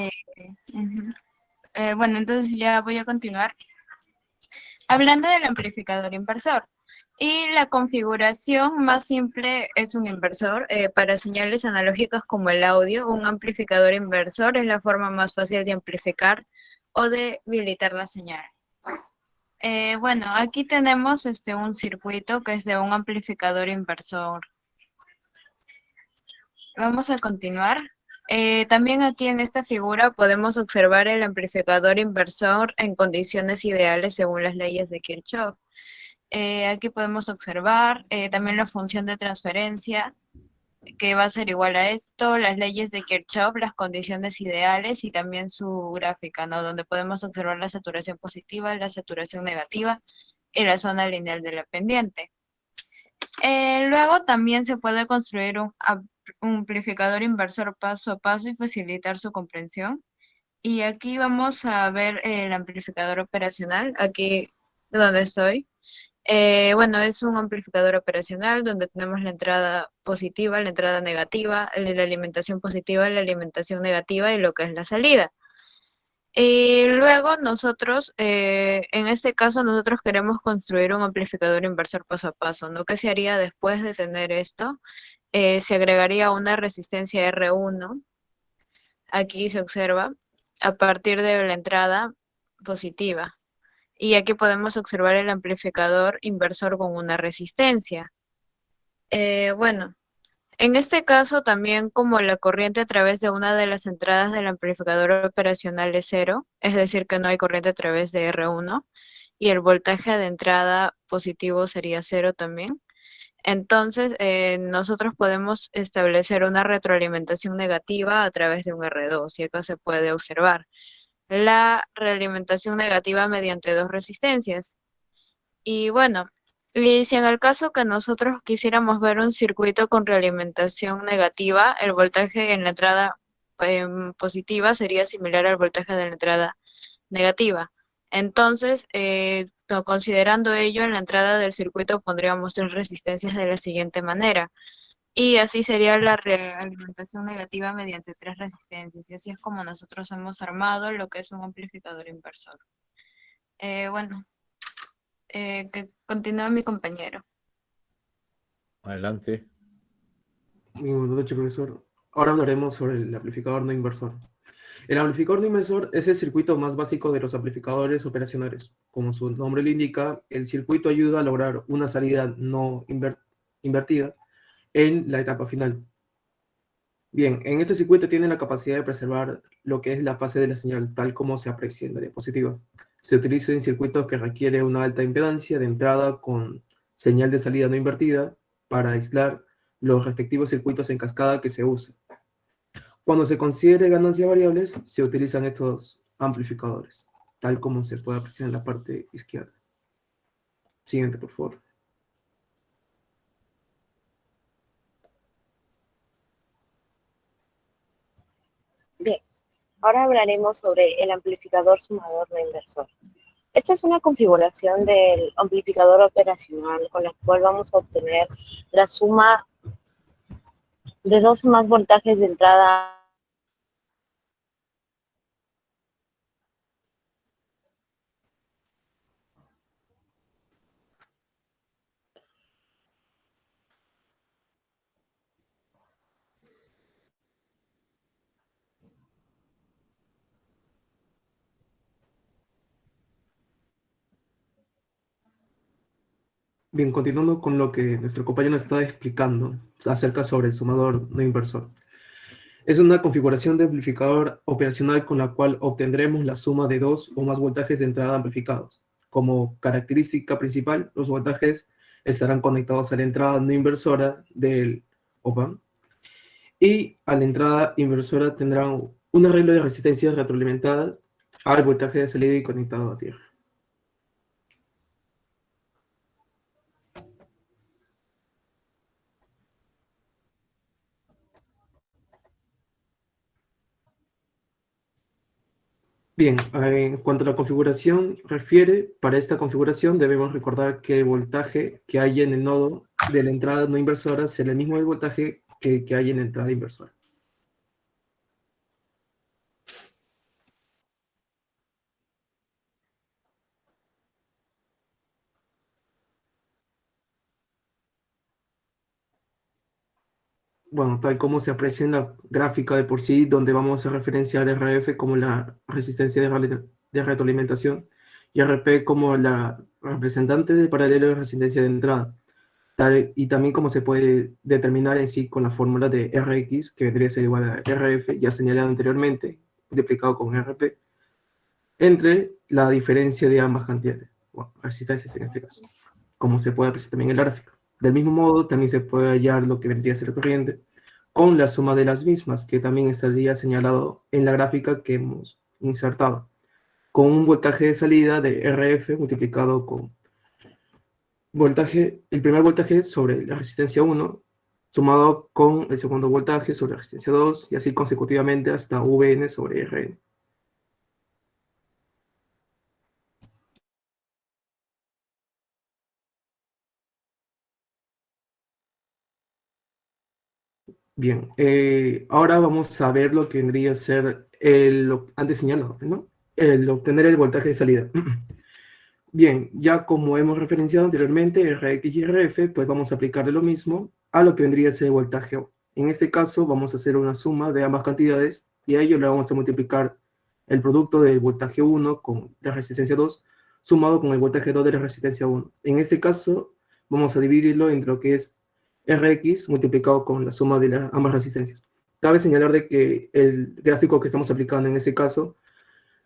Ujú. Bueno, entonces ya voy a continuar. Hablando del amplificador inversor. Y la configuración más simple es un inversor. Para señales analógicas como el audio, un amplificador inversor es la forma más fácil de amplificar o de debilitar la señal. Bueno, aquí tenemos un circuito que es de un amplificador inversor. Vamos a continuar. También aquí en esta figura podemos observar el amplificador inversor en condiciones ideales según las leyes de Kirchhoff. Aquí podemos observar también la función de transferencia, que va a ser igual a esto, las leyes de Kirchhoff, las condiciones ideales y también su gráfica, ¿no? Donde podemos observar la saturación positiva, la saturación negativa y la zona lineal de la pendiente. Luego también se puede construir un amplificador inversor paso a paso y facilitar su comprensión. Y aquí vamos a ver el amplificador operacional, aquí donde estoy. Bueno, es un amplificador operacional donde tenemos la entrada positiva, la entrada negativa, la alimentación positiva, la alimentación negativa y lo que es la salida. Y luego nosotros, en este caso, nosotros queremos construir un amplificador inversor paso a paso, ¿no? ¿Qué se haría después de tener esto? Se agregaría una resistencia R1, aquí se observa, a partir de la entrada positiva. Y aquí podemos observar el amplificador inversor con una resistencia. Bueno, en este caso también como la corriente a través de una de las entradas del amplificador operacional es cero, es decir que no hay corriente a través de R1, y el voltaje de entrada positivo sería cero también. Entonces, nosotros podemos establecer una retroalimentación negativa a través de un R2, y acá se puede observar la realimentación negativa mediante dos resistencias. Y bueno, y si en el caso que nosotros quisiéramos ver un circuito con realimentación negativa, el voltaje en la entrada positiva sería similar al voltaje de la entrada negativa. Entonces, considerando ello, en la entrada del circuito pondríamos tres resistencias de la siguiente manera. Y así sería la realimentación negativa mediante tres resistencias. Y así es como nosotros hemos armado lo que es un amplificador inversor. Bueno, que continúe mi compañero. Adelante. Muy buenas noches, profesor. Ahora hablaremos sobre el amplificador no inversor. El amplificador no inversor es el circuito más básico de los amplificadores operacionales. Como su nombre lo indica, el circuito ayuda a lograr una salida no invertida en la etapa final. Bien, en este circuito tiene la capacidad de preservar lo que es la fase de la señal, tal como se aprecia en la diapositiva. Se utiliza en circuitos que requieren una alta impedancia de entrada con señal de salida no invertida para aislar los respectivos circuitos en cascada que se usan. Cuando se considere ganancias variables, se utilizan estos amplificadores, tal como se puede apreciar en la parte izquierda. Siguiente, por favor. Bien, ahora hablaremos sobre el amplificador sumador no inversor. Esta es una configuración del amplificador operacional con la cual vamos a obtener la suma de dos o más voltajes de entrada Bien, continuando con lo que nuestro compañero nos está explicando acerca sobre el sumador no inversor. Es una configuración de amplificador operacional con la cual obtendremos la suma de dos o más voltajes de entrada amplificados. Como característica principal, los voltajes estarán conectados a la entrada no inversora del op-amp y a la entrada inversora tendrán un arreglo de resistencias retroalimentadas al voltaje de salida y conectado a tierra. Bien, en cuanto a la configuración refiere, para esta configuración debemos recordar que el voltaje que hay en el nodo de la entrada no inversora será el mismo del voltaje que hay en la entrada inversora. Bueno, tal como se aprecia en la gráfica de por sí, donde vamos a referenciar RF como la resistencia de retroalimentación y RP como la representante del paralelo de resistencia de entrada. Y también como se puede determinar en sí con la fórmula de Rx, que vendría a ser igual a RF, ya señalado anteriormente, multiplicado con RP, entre la diferencia de ambas cantidades, bueno, resistencias en este caso, como se puede apreciar también en la gráfica. Del mismo modo, también se puede hallar lo que vendría a ser la corriente con la suma de las mismas, que también estaría señalado en la gráfica que hemos insertado, con un voltaje de salida de RF multiplicado con el primer voltaje sobre la resistencia 1, sumado con el segundo voltaje sobre la resistencia 2, y así consecutivamente hasta Vn sobre Rn. Bien, ahora vamos a ver lo que vendría a ser lo antes señalado, ¿no? El obtener el voltaje de salida. Bien, ya como hemos referenciado anteriormente, Rx y Rf, pues vamos a aplicarle lo mismo a lo que vendría a ser el voltaje O. En este caso vamos a hacer una suma de ambas cantidades y a ello le vamos a multiplicar el producto del voltaje 1 con la resistencia 2 sumado con el voltaje 2 de la resistencia 1. En este caso vamos a dividirlo entre lo que es Rx multiplicado con la suma de ambas resistencias. Cabe señalar de que el gráfico que estamos aplicando en este caso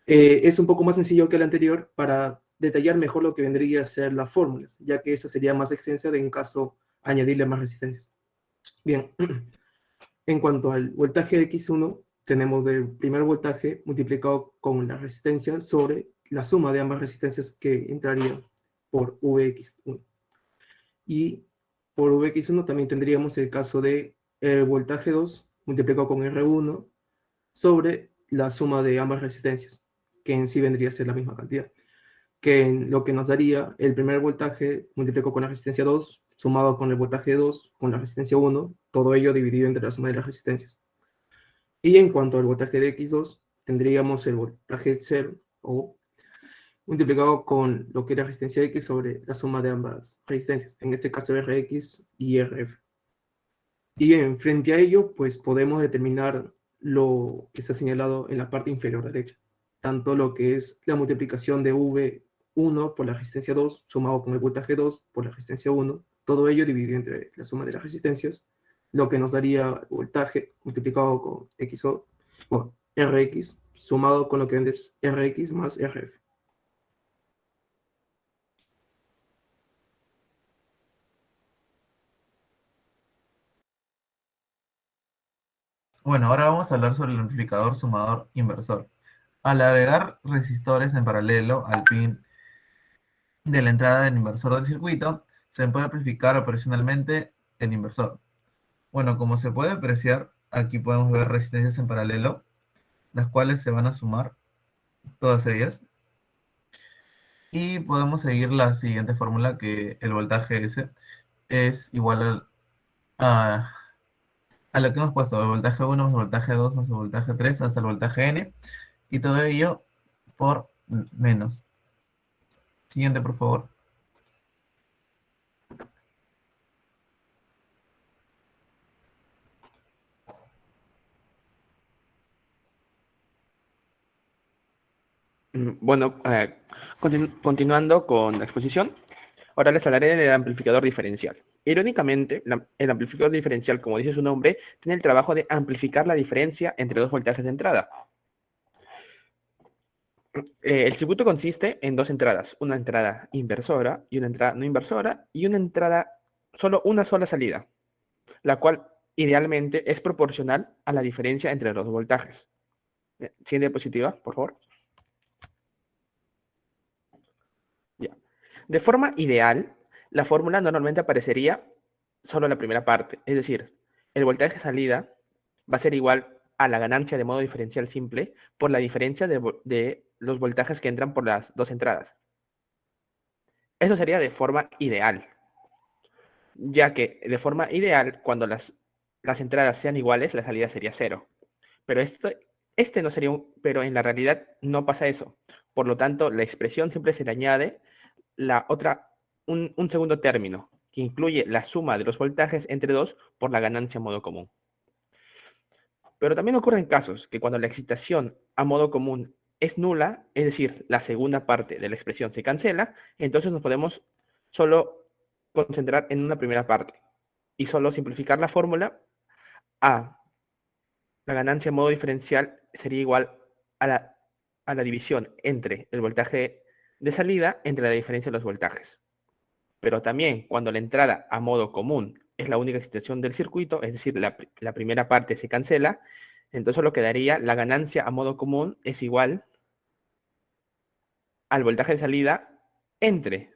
es un poco más sencillo que el anterior para detallar mejor lo que vendría a ser las fórmulas, ya que esta sería más extensa de en caso añadirle más resistencias. Bien, en cuanto al voltaje de X1, tenemos el primer voltaje multiplicado con la resistencia sobre la suma de ambas resistencias que entrarían por Vx1. Y por Vx1 también tendríamos el caso de el voltaje 2 multiplicado con R1 sobre la suma de ambas resistencias, que en sí vendría a ser la misma cantidad, que lo que nos daría el primer voltaje multiplicado con la resistencia 2, sumado con el voltaje 2, con la resistencia 1, todo ello dividido entre la suma de las resistencias. Y en cuanto al voltaje de X2, tendríamos el voltaje 0, o multiplicado con lo que es la resistencia X sobre la suma de ambas resistencias, en este caso Rx y Rf. Y bien, frente a ello, pues podemos determinar lo que está señalado en la parte inferior derecha, tanto lo que es la multiplicación de V1 por la resistencia 2, sumado con el voltaje 2 por la resistencia 1, todo ello dividido entre la suma de las resistencias, lo que nos daría voltaje multiplicado con XO, bueno, Rx, sumado con lo que es Rx más Rf. Bueno, ahora vamos a hablar sobre el amplificador sumador inversor. Al agregar resistores en paralelo al pin de la entrada del inversor del circuito, se puede amplificar operacionalmente el inversor. Bueno, como se puede apreciar, aquí podemos ver resistencias en paralelo, las cuales se van a sumar, todas ellas. Y podemos seguir la siguiente fórmula, que el voltaje S es igual a lo que hemos puesto, el voltaje 1 más el voltaje 2 más el voltaje 3 hasta el voltaje N, y todo ello por menos. Siguiente, por favor. Bueno, continuando con la exposición, ahora les hablaré del amplificador diferencial. Irónicamente, el amplificador diferencial, como dice su nombre, tiene el trabajo de amplificar la diferencia entre dos voltajes de entrada. El circuito consiste en dos entradas, una entrada inversora y una entrada no inversora, y una sola salida, la cual idealmente es proporcional a la diferencia entre los dos voltajes. Siguiente diapositiva, por favor. Ya. De forma ideal, la fórmula normalmente aparecería solo en la primera parte, es decir, el voltaje de salida va a ser igual a la ganancia de modo diferencial simple por la diferencia de los voltajes que entran por las dos entradas. Eso sería de forma ideal, ya que de forma ideal, cuando las entradas sean iguales, la salida sería 0. Pero este no sería pero en la realidad no pasa eso. Por lo tanto, la expresión siempre se le añade un segundo término, que incluye la suma de los voltajes entre dos por la ganancia a modo común. Pero también ocurren casos que cuando la excitación a modo común es nula, es decir, la segunda parte de la expresión se cancela, entonces nos podemos solo concentrar en una primera parte y solo simplificar la fórmula a la ganancia a modo diferencial sería igual a la división entre el voltaje de salida entre la diferencia de los voltajes. Pero también cuando la entrada a modo común es la única excitación del circuito, es decir, la primera parte se cancela, entonces lo que daría la ganancia a modo común es igual al voltaje de salida entre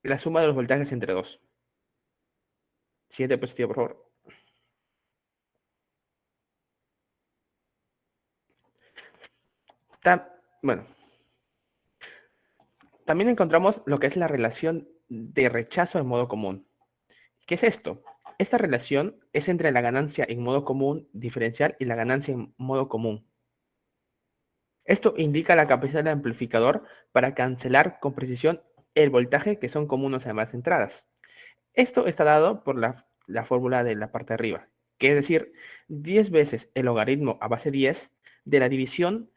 la suma de los voltajes entre dos. Siguiente diapositiva, por favor. Bueno, también encontramos lo que es la relación de rechazo en modo común. ¿Qué es esto? Esta relación es entre la ganancia en modo común diferencial y la ganancia en modo común. Esto indica la capacidad del amplificador para cancelar con precisión el voltaje que son comunes a ambas entradas. Esto está dado por la fórmula de la parte de arriba, que es decir, 10 veces el logaritmo a base 10 de la división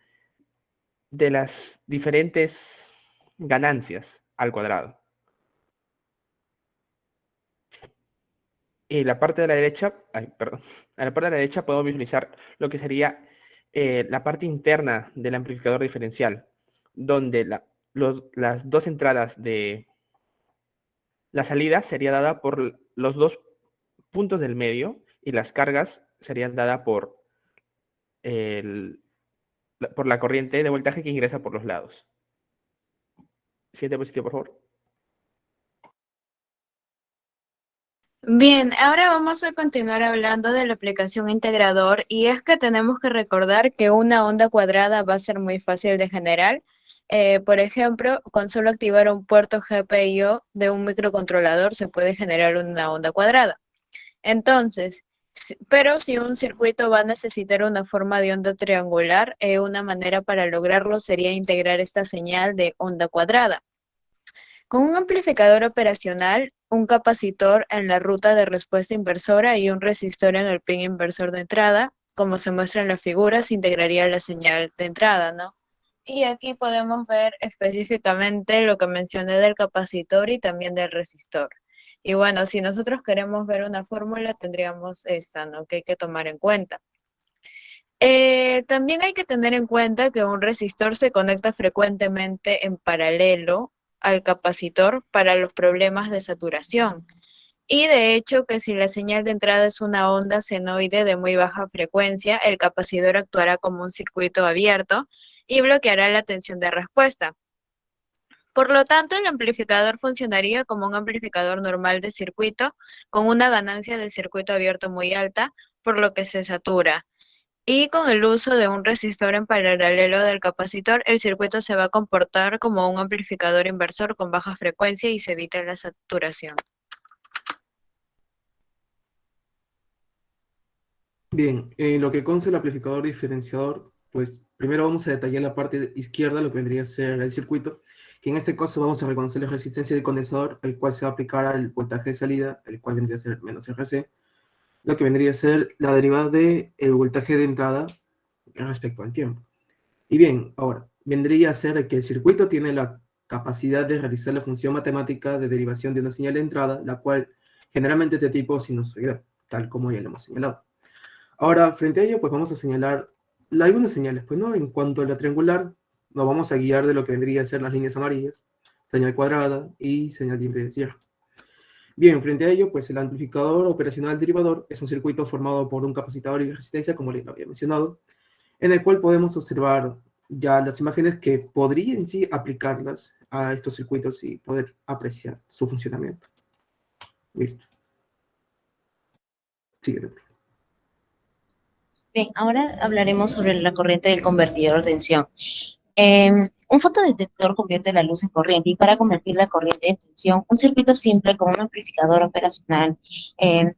de las diferentes ganancias al cuadrado. Y la parte de la derecha, en la parte de la derecha podemos visualizar lo que sería la parte interna del amplificador diferencial, donde las dos entradas de la salida sería dada por los dos puntos del medio y las cargas serían dadas por la corriente de voltaje que ingresa por los lados. Siguiente diapositiva, por favor. Bien, ahora vamos a continuar hablando de la aplicación integrador y es que tenemos que recordar que una onda cuadrada va a ser muy fácil de generar. Por ejemplo, con solo activar un puerto GPIO de un microcontrolador se puede generar una onda cuadrada. Entonces, pero si un circuito va a necesitar una forma de onda triangular, una manera para lograrlo sería integrar esta señal de onda cuadrada. Con un amplificador operacional, un capacitor en la ruta de respuesta inversora y un resistor en el pin inversor de entrada, como se muestra en la figura, se integraría la señal de entrada, ¿no? Y aquí podemos ver específicamente lo que mencioné del capacitor y también del resistor. Y bueno, si nosotros queremos ver una fórmula, tendríamos esta, ¿no? Que hay que tomar en cuenta. También hay que tener en cuenta que un resistor se conecta frecuentemente en paralelo al capacitor para los problemas de saturación. Y de hecho que si la señal de entrada es una onda senoide de muy baja frecuencia, el capacitor actuará como un circuito abierto y bloqueará la tensión de respuesta. Por lo tanto, el amplificador funcionaría como un amplificador normal de circuito con una ganancia de circuito abierto muy alta, por lo que se satura. Y con el uso de un resistor en paralelo del capacitor, el circuito se va a comportar como un amplificador inversor con baja frecuencia y se evita la saturación. Bien, en lo que consta el amplificador diferenciador, pues primero vamos a detallar la parte izquierda, lo que vendría a ser el circuito, que en este caso vamos a reconocer la resistencia del condensador, el cual se va a aplicar al voltaje de salida, el cual vendría a ser menos RC, lo que vendría a ser la derivada del voltaje de entrada respecto al tiempo. Y bien, ahora, vendría a ser que el circuito tiene la capacidad de realizar la función matemática de derivación de una señal de entrada, la cual generalmente es de tipo sinusoidal, tal como ya lo hemos señalado. Ahora, frente a ello, pues vamos a señalar algunas señales, pues, ¿no? En cuanto a la triangular, nos vamos a guiar de lo que vendría a ser las líneas amarillas, señal cuadrada y señal diente de cierre. Bien, frente a ello, pues el amplificador operacional derivador es un circuito formado por un capacitor y resistencia, como les había mencionado, en el cual podemos observar ya las imágenes que podrían sí aplicarlas a estos circuitos y poder apreciar su funcionamiento. Listo. Siguiente. Bien, ahora hablaremos sobre la corriente del convertidor de tensión. Un fotodetector convierte la luz en corriente y para convertir la corriente en tensión, un circuito simple con un amplificador operacional,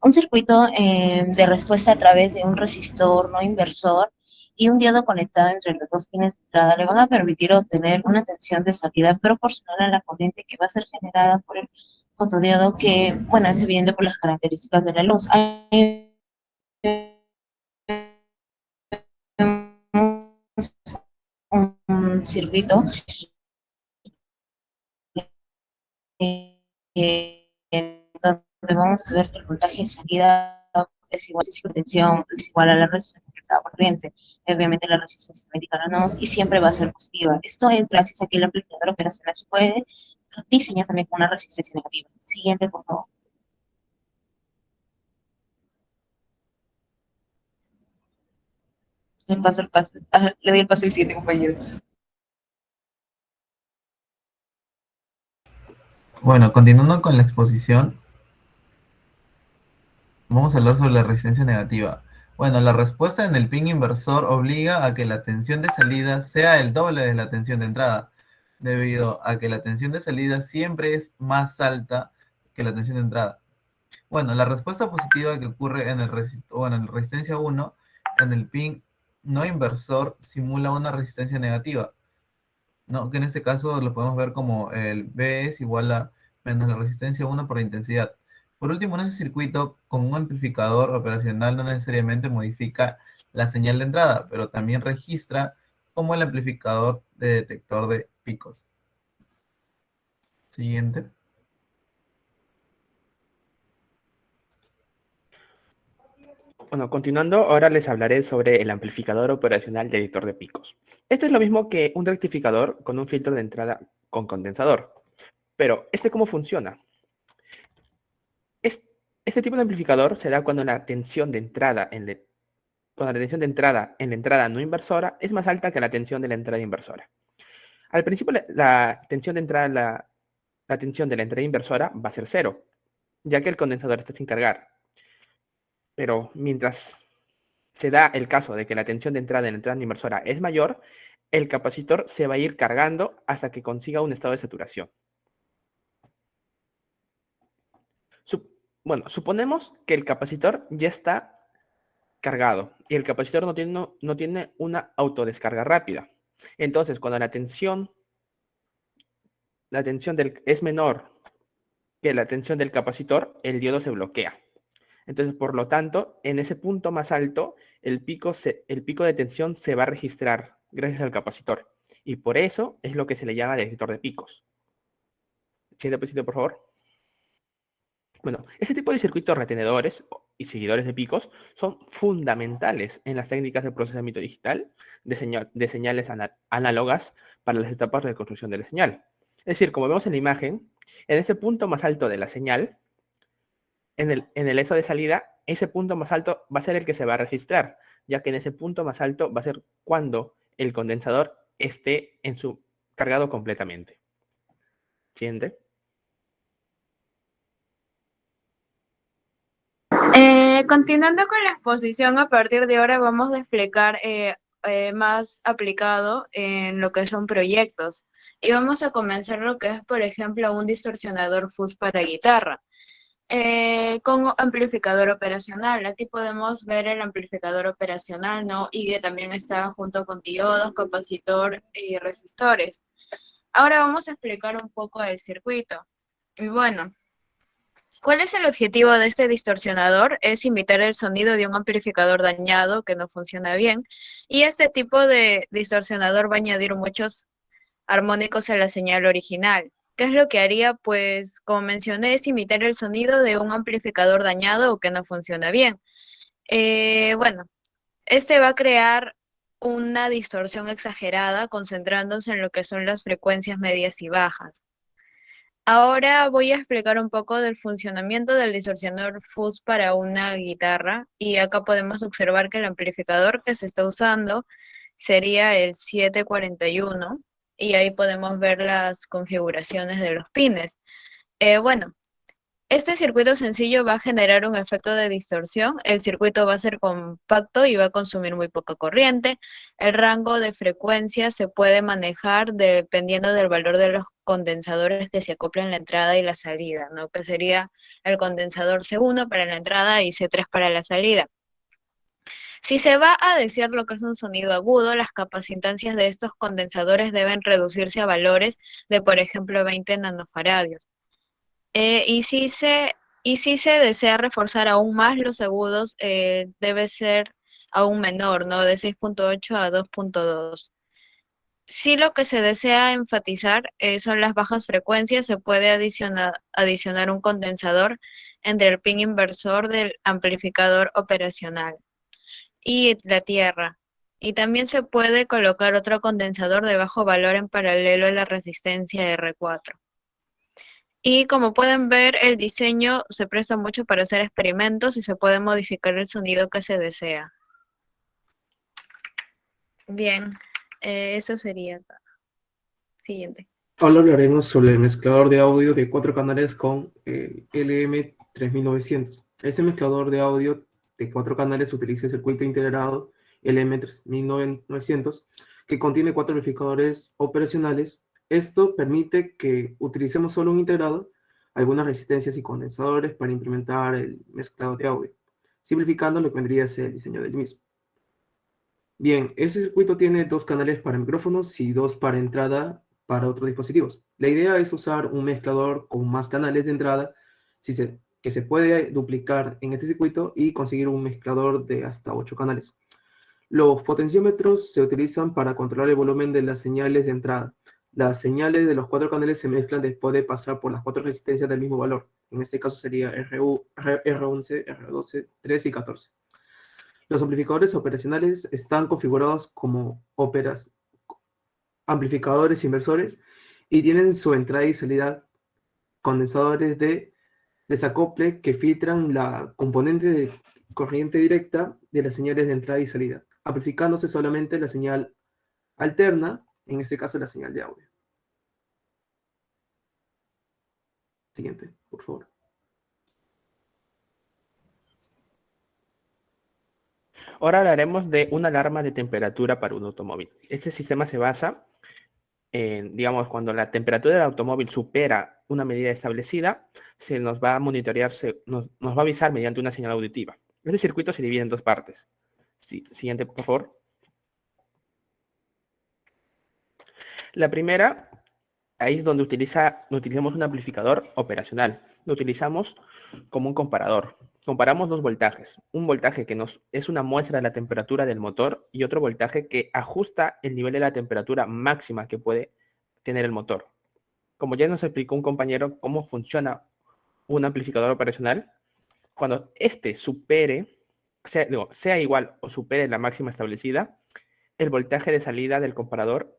un circuito de respuesta a través de un resistor no inversor y un diodo conectado entre los dos pines de entrada le van a permitir obtener una tensión de salida proporcional a la corriente que va a ser generada por el fotodiodo que, bueno, es evidente por las características de la luz. Hay un circuito donde vamos a ver que el voltaje de salida es igual, si la tensión es igual a la resistencia de la corriente. Obviamente la resistencia médica no y siempre va a ser positiva. Esto es gracias a que el amplificador operacional se puede diseñar también con una resistencia negativa. Siguiente, por favor. Le paso el paso. Le doy el paso al siguiente compañero. Bueno, continuando con la exposición, vamos a hablar sobre la resistencia negativa. Bueno, la respuesta en el pin inversor obliga a que la tensión de salida sea el doble de la tensión de entrada, debido a que la tensión de salida siempre es más alta que la tensión de entrada. Bueno, la respuesta positiva que ocurre en el resistencia 1, en el pin no inversor, simula una resistencia negativa, ¿no? Que en este caso lo podemos ver como el B es igual a menos la resistencia 1 por la intensidad. Por último, en ese circuito, con un amplificador operacional no necesariamente modifica la señal de entrada, pero también registra como el amplificador de detector de picos. Siguiente. Bueno, continuando, ahora les hablaré sobre el amplificador operacional de editor de picos. Esto es lo mismo que un rectificador con un filtro de entrada con condensador. Pero, ¿cómo funciona? Este tipo de amplificador se da cuando la tensión de entrada en la entrada no inversora es más alta que la tensión de la entrada inversora. Al principio, la tensión de entrada, la tensión de la entrada inversora va a ser 0, ya que el condensador está sin cargar. Pero mientras se da el caso de que la tensión de entrada en la entrada inversora es mayor, el capacitor se va a ir cargando hasta que consiga un estado de saturación. Bueno, suponemos que el capacitor ya está cargado y el capacitor no tiene una autodescarga rápida. Entonces, cuando la tensión es menor que la tensión del capacitor, el diodo se bloquea. Entonces, por lo tanto, en ese punto más alto, el pico de tensión se va a registrar gracias al capacitor. Y por eso es lo que se le llama detector de picos. Siguiente diapositiva, por favor. Bueno, este tipo de circuitos retenedores y seguidores de picos son fundamentales en las técnicas de procesamiento digital de señales análogas para las etapas de construcción de la señal. Es decir, como vemos en la imagen, en ese punto más alto de la señal, en el ESO de salida, ese punto más alto va a ser el que se va a registrar, ya que en ese punto más alto va a ser cuando el condensador esté cargado completamente. Siguiente. Continuando con la exposición, a partir de ahora vamos a explicar más aplicado en lo que son proyectos. Y vamos a comenzar lo que es, por ejemplo, un distorsionador fuzz para guitarra. Con amplificador operacional. Aquí podemos ver el amplificador operacional, ¿no? Y que también está junto con diodos, capacitor y resistores. Ahora vamos a explicar un poco el circuito. Y bueno, ¿cuál es el objetivo de este distorsionador? Es imitar el sonido de un amplificador dañado que no funciona bien. Y este tipo de distorsionador va a añadir muchos armónicos a la señal original. ¿Qué es lo que haría? Pues, como mencioné, es imitar el sonido de un amplificador dañado o que no funciona bien. Bueno, este va a crear una distorsión exagerada concentrándose en lo que son las frecuencias medias y bajas. Ahora voy a explicar un poco del funcionamiento del distorsionador fuzz para una guitarra y acá podemos observar que el amplificador que se está usando sería el 741 y ahí podemos ver las configuraciones de los pines. Bueno, Este circuito sencillo va a generar un efecto de distorsión. El circuito va a ser compacto y va a consumir muy poca corriente. El rango de frecuencia se puede manejar dependiendo del valor de los condensadores que se acoplan en la entrada y la salida, ¿no? Que sería el condensador C1 para la entrada y C3 para la salida. Si se va a desear lo que es un sonido agudo, las capacitancias de estos condensadores deben reducirse a valores de, por ejemplo, 20 nanofaradios. Y si se desea reforzar aún más los agudos, debe ser aún menor, ¿no? De 6.8 a 2.2. Si lo que se desea enfatizar son las bajas frecuencias, se puede adicionar un condensador entre el pin inversor del amplificador operacional y la tierra. Y también se puede colocar otro condensador de bajo valor en paralelo a la resistencia R4. Y como pueden ver, el diseño se presta mucho para hacer experimentos y se puede modificar el sonido que se desea. Bien, eso sería todo. Siguiente. Ahora hablaremos sobre el mezclador de audio de 4 canales con el LM3900. Este mezclador de audio de 4 canales utiliza el circuito integrado LM3900 que contiene 4 amplificadores operacionales. Esto permite que utilicemos solo un integrado, algunas resistencias y condensadores para implementar el mezclador de audio, simplificando lo que vendría a ser el diseño del mismo. Bien, este circuito tiene 2 canales para micrófonos y 2 para entrada para otros dispositivos. La idea es usar un mezclador con más canales de entrada que se puede duplicar en este circuito y conseguir un mezclador de hasta 8 canales. Los potenciómetros se utilizan para controlar el volumen de las señales de entrada. Las señales de los 4 canales se mezclan después de pasar por las 4 resistencias del mismo valor. En este caso sería R11, R12, 13 y 14. Los amplificadores operacionales están configurados como amplificadores inversores y tienen su entrada y salida condensadores de desacople que filtran la componente de corriente directa de las señales de entrada y salida, amplificándose solamente la señal alterna, en este caso la señal de audio. Siguiente, por favor. Ahora hablaremos de una alarma de temperatura para un automóvil. Este sistema se basa en, digamos, cuando la temperatura del automóvil supera una medida establecida, se nos va a monitorear, nos va a avisar mediante una señal auditiva. Este circuito se divide en 2 partes. Sí, siguiente, por favor. La primera, ahí es donde utilizamos un amplificador operacional. Lo utilizamos como un comparador. Comparamos 2 voltajes. Un voltaje que es una muestra de la temperatura del motor y otro voltaje que ajusta el nivel de la temperatura máxima que puede tener el motor. Como ya nos explicó un compañero cómo funciona un amplificador operacional, cuando este supere, sea igual o supere la máxima establecida, el voltaje de salida del comparador,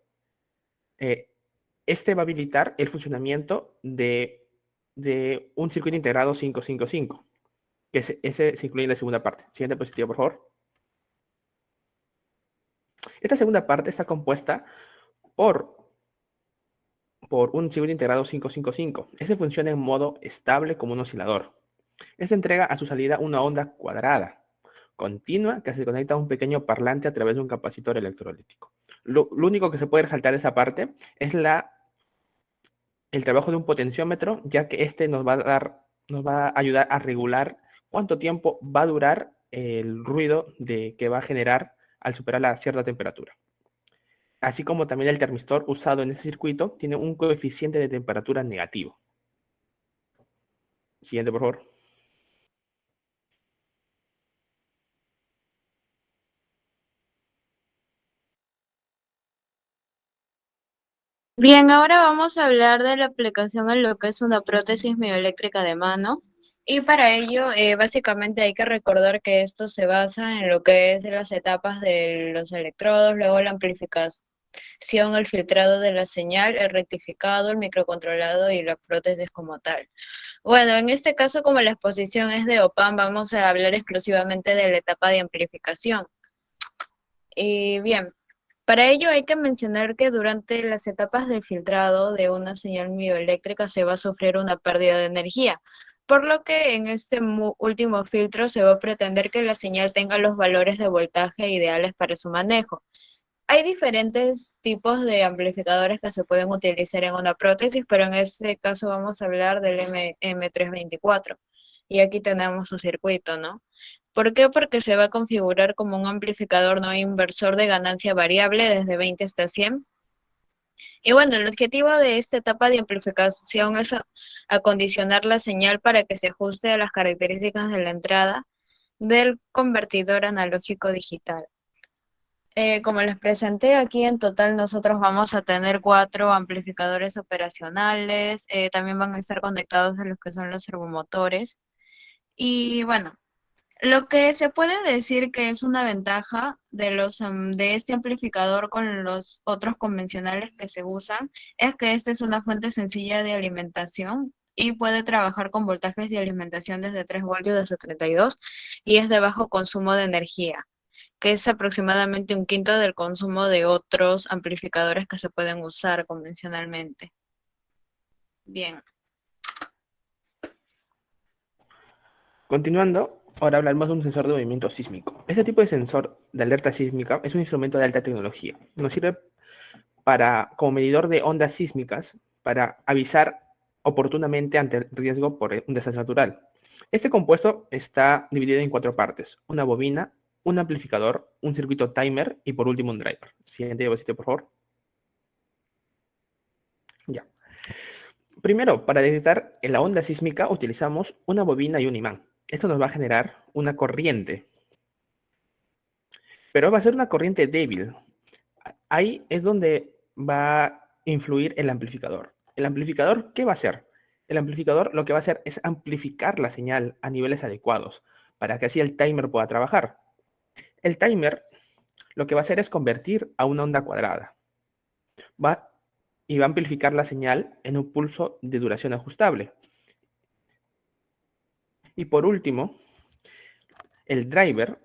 este va a habilitar el funcionamiento de un circuito integrado 555. Que ese se incluye en la segunda parte. Siguiente diapositiva, por favor. Esta segunda parte está compuesta por un circuito integrado 555. Ese funciona en modo estable como un oscilador. Este entrega a su salida una onda cuadrada, continua, que se conecta a un pequeño parlante a través de un capacitor electrolítico. Lo único que se puede resaltar de esa parte es el trabajo de un potenciómetro, ya que este nos va a ayudar a regular cuánto tiempo va a durar el ruido que va a generar al superar la cierta temperatura. Así como también el termistor usado en ese circuito tiene un coeficiente de temperatura negativo. Siguiente, por favor. Bien, ahora vamos a hablar de la aplicación en lo que es una prótesis mioeléctrica de mano. Y para ello, básicamente hay que recordar que esto se basa en lo que es las etapas de los electrodos, luego la amplificación, el filtrado de la señal, el rectificado, el microcontrolado y la prótesis como tal. Bueno, en este caso, como la exposición es de OPAM, vamos a hablar exclusivamente de la etapa de amplificación. Y bien, para ello hay que mencionar que durante las etapas de filtrado de una señal mioeléctrica se va a sufrir una pérdida de energía. por lo que en este último filtro se va a pretender que la señal tenga los valores de voltaje ideales para su manejo. Hay diferentes tipos de amplificadores que se pueden utilizar en una prótesis, pero en este caso vamos a hablar del M324. Y aquí tenemos su circuito, ¿no? ¿Por qué? Porque se va a configurar como un amplificador no inversor de ganancia variable desde 20 hasta 100. Y bueno, el objetivo de esta etapa de amplificación es acondicionar la señal para que se ajuste a las características de la entrada del convertidor analógico digital. Como les presenté, aquí en total nosotros vamos a tener 4 amplificadores operacionales, también van a estar conectados a los que son los servomotores. Y bueno, lo que se puede decir que es una ventaja de este amplificador con los otros convencionales que se usan es que esta es una fuente sencilla de alimentación y puede trabajar con voltajes de alimentación desde 3 voltios hasta 32 y es de bajo consumo de energía, que es aproximadamente un quinto del consumo de otros amplificadores que se pueden usar convencionalmente. Bien. Continuando, ahora hablaremos de un sensor de movimiento sísmico. Este tipo de sensor de alerta sísmica es un instrumento de alta tecnología. Nos sirve como medidor de ondas sísmicas para avisar oportunamente ante el riesgo por un desastre natural. Este compuesto está dividido en 4 partes: una bobina, un amplificador, un circuito timer y por último un driver. Siguiente diapositiva, por favor. Ya. Primero, para detectar la onda sísmica utilizamos una bobina y un imán. Esto nos va a generar una corriente, pero va a ser una corriente débil. Ahí es donde va a influir el amplificador. ¿El amplificador qué va a hacer? El amplificador lo que va a hacer es amplificar la señal a niveles adecuados para que así el timer pueda trabajar. El timer lo que va a hacer es convertir a una onda cuadrada. Y va a amplificar la señal en un pulso de duración ajustable. Y por último, el driver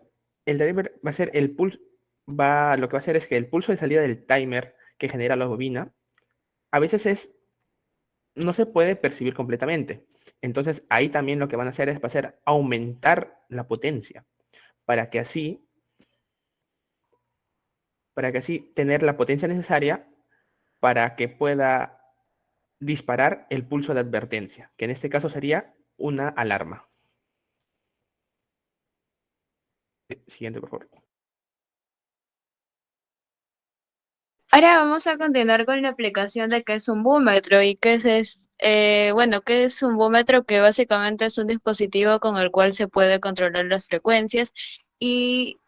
va a ser el pulso, lo que va a hacer es que el pulso de salida del timer que genera la bobina a veces no se puede percibir completamente. Entonces ahí también lo que van a hacer es aumentar la potencia para que así tener la potencia necesaria para que pueda disparar el pulso de advertencia, que en este caso sería una alarma. Siguiente, por favor. Ahora vamos a continuar con la aplicación de qué es un búmetro y qué es un búmetro, que básicamente es un dispositivo con el cual se puede controlar las frecuencias y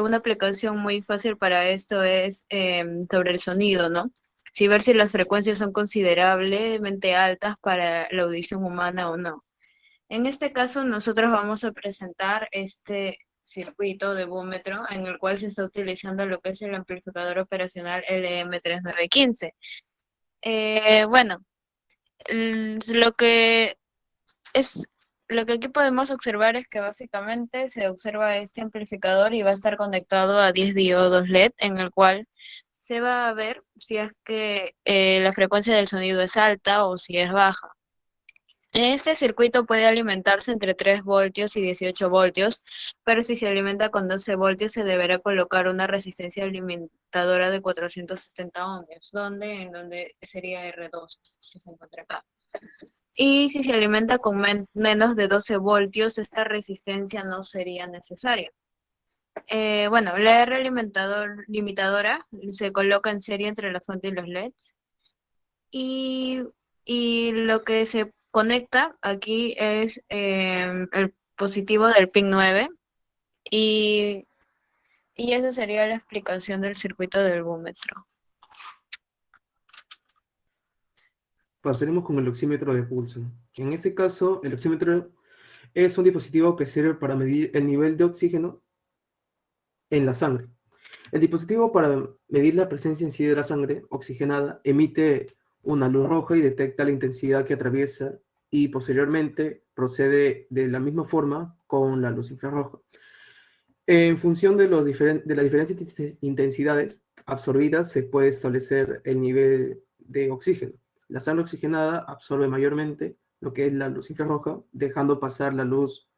una aplicación muy fácil para esto es sobre el sonido, ¿no? Si ver si las frecuencias son considerablemente altas para la audición humana o no. En este caso nosotros vamos a presentar este circuito de búmetro en el cual se está utilizando lo que es el amplificador operacional LM3915. Lo que aquí podemos observar es que básicamente se observa este amplificador y va a estar conectado a 10 diodos LED, en el cual se va a ver si es que la frecuencia del sonido es alta o si es baja. Este circuito puede alimentarse entre 3 voltios y 18 voltios, pero si se alimenta con 12 voltios se deberá colocar una resistencia alimentadora de 470 ohmios, en donde sería R2, que se encuentra acá. Y si se alimenta con menos de 12 voltios, esta resistencia no sería necesaria. La R limitadora se coloca en serie entre la fuente y los LEDs. Y lo que se conecta aquí es el positivo del pin 9 y esa sería la explicación del circuito del búmetro. Pasaremos con el oxímetro de pulso. En este caso, el oxímetro es un dispositivo que sirve para medir el nivel de oxígeno en la sangre. El dispositivo para medir la presencia en sí de la sangre oxigenada emite una luz roja y detecta la intensidad que atraviesa y posteriormente procede de la misma forma con la luz infrarroja. En función de las diferentes intensidades absorbidas se puede establecer el nivel de oxígeno. La sangre oxigenada absorbe mayormente lo que es la luz infrarroja, dejando pasar la luz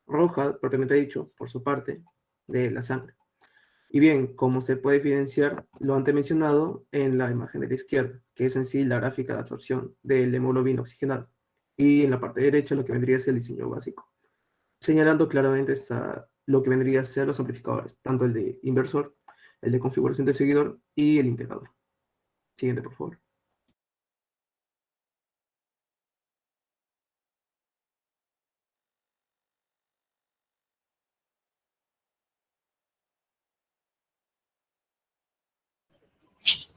roja, propiamente dicho, por su parte, de la sangre. Y bien, como se puede evidenciar lo antes mencionado en la imagen de la izquierda, que es en sí la gráfica de absorción del hemoglobina oxigenada, y en la parte derecha lo que vendría a ser el diseño básico, señalando claramente lo que vendría a ser los amplificadores, tanto el de inversor, el de configuración de seguidor y el integrador. Siguiente, por favor.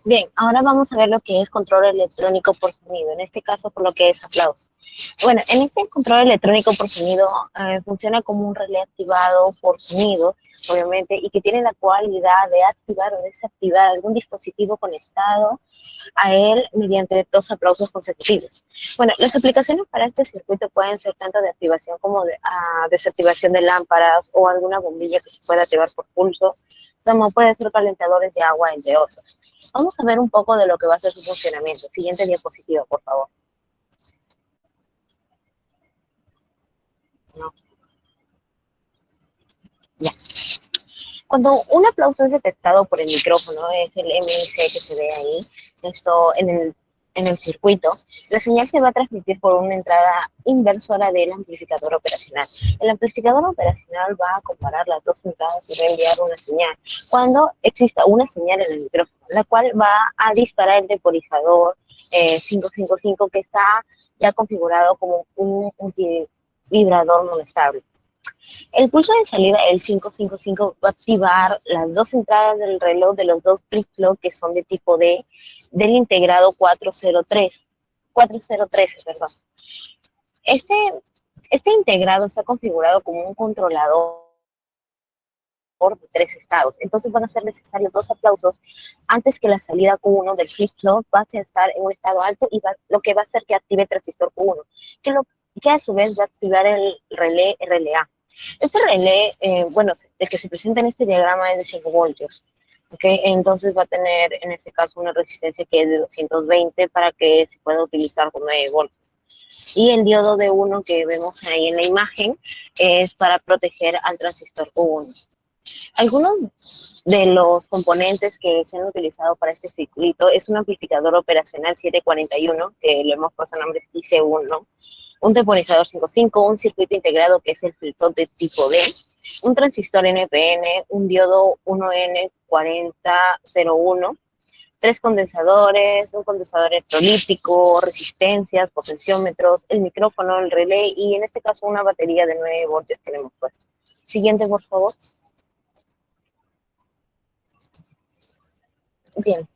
Bien, ahora vamos a ver lo que es control electrónico por sonido, en este caso por lo que es aplauso. Bueno, en este control electrónico por sonido funciona como un relé activado por sonido, obviamente, y que tiene la cualidad de activar o desactivar algún dispositivo conectado a él mediante 2 aplausos consecutivos. Bueno, las aplicaciones para este circuito pueden ser tanto de activación como de desactivación de lámparas o alguna bombilla que se pueda activar por pulso, como puede ser calentadores de agua, entre otros. Vamos a ver un poco de lo que va a ser su funcionamiento. Siguiente diapositiva, por favor. No. Ya. Cuando un aplauso es detectado por el micrófono, es el MIC que se ve ahí, esto en el circuito, la señal se va a transmitir por una entrada inversora del amplificador operacional. El amplificador operacional va a comparar las 2 entradas y va a enviar una señal. Cuando exista una señal en el micrófono, la cual va a disparar el temporizador 555 que está ya configurado como un vibrador monostable. El pulso de salida, el 555, va a activar las 2 entradas del reloj de los 2 flip-flop que son de tipo D del integrado 413, perdón. Este integrado está configurado como un controlador de 3 estados. Entonces van a ser necesarios 2 aplausos antes que la salida Q1 del flip-flop pase a estar en un estado alto y lo que va a hacer que active el transistor Q1, que a su vez va a activar el relé RLA. Este relé, bueno, el que se presenta en este diagrama es de 5 voltios. ¿Okay? Entonces va a tener en este caso una resistencia que es de 220 para que se pueda utilizar con 9 voltios. Y el diodo de 1 que vemos ahí en la imagen es para proteger al transistor Q1. Algunos de los componentes que se han utilizado para este circuito es un amplificador operacional 741, que le hemos puesto nombre IC1, un temporizador 5.5, un circuito integrado que es el flip-flop de tipo D, un transistor NPN, un diodo 1N4001, 3 condensadores, un condensador electrolítico, resistencias, potenciómetros, el micrófono, el relé y en este caso una batería de 9 voltios que le hemos puesto. Siguiente, por favor. Bien.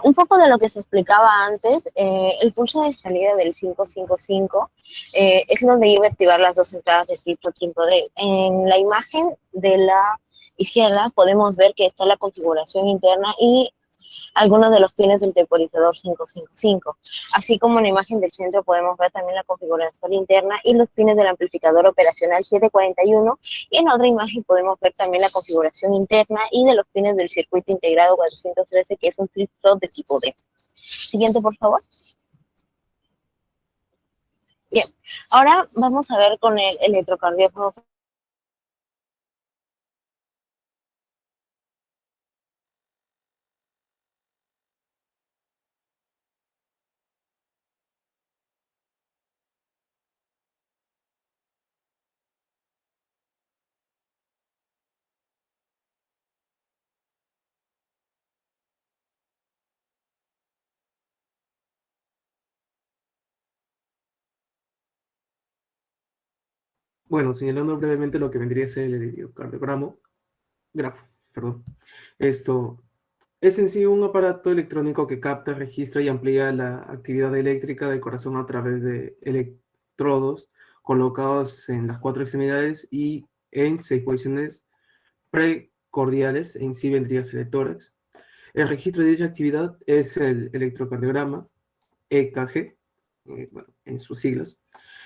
Un poco de lo que se explicaba antes, el pulso de salida del 555 es donde iba a activar las 2 entradas de tipo D. En la imagen de la izquierda podemos ver que está la configuración interna y algunos de los pines del temporizador 555. Así como en la imagen del centro podemos ver también la configuración interna y los pines del amplificador operacional 741. Y en la otra imagen podemos ver también la configuración interna y de los pines del circuito integrado 413, que es un flip-flop de tipo D. Siguiente, por favor. Bien, ahora vamos a ver con el electrocardiógrafo. Bueno, señalando brevemente lo que vendría a ser el electrocardiograma, Esto es en sí un aparato electrónico que capta, registra y amplía la actividad eléctrica del corazón a través de electrodos colocados en las 4 extremidades y en 6 posiciones precordiales, en sí vendría a ser el tórax. El registro de dicha actividad es el electrocardiograma, EKG, bueno, en sus siglas,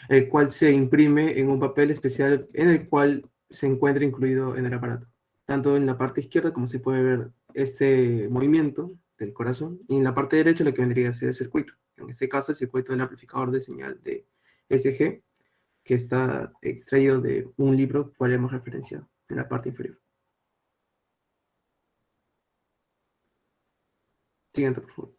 el cual se imprime en un papel especial en el cual se encuentra incluido en el aparato. Tanto en la parte izquierda, como se puede ver este movimiento del corazón, y en la parte derecha lo que vendría a ser el circuito. En este caso, el circuito del amplificador de señal de SG, que está extraído de un libro que hemos referenciado en la parte inferior. Siguiente, por favor.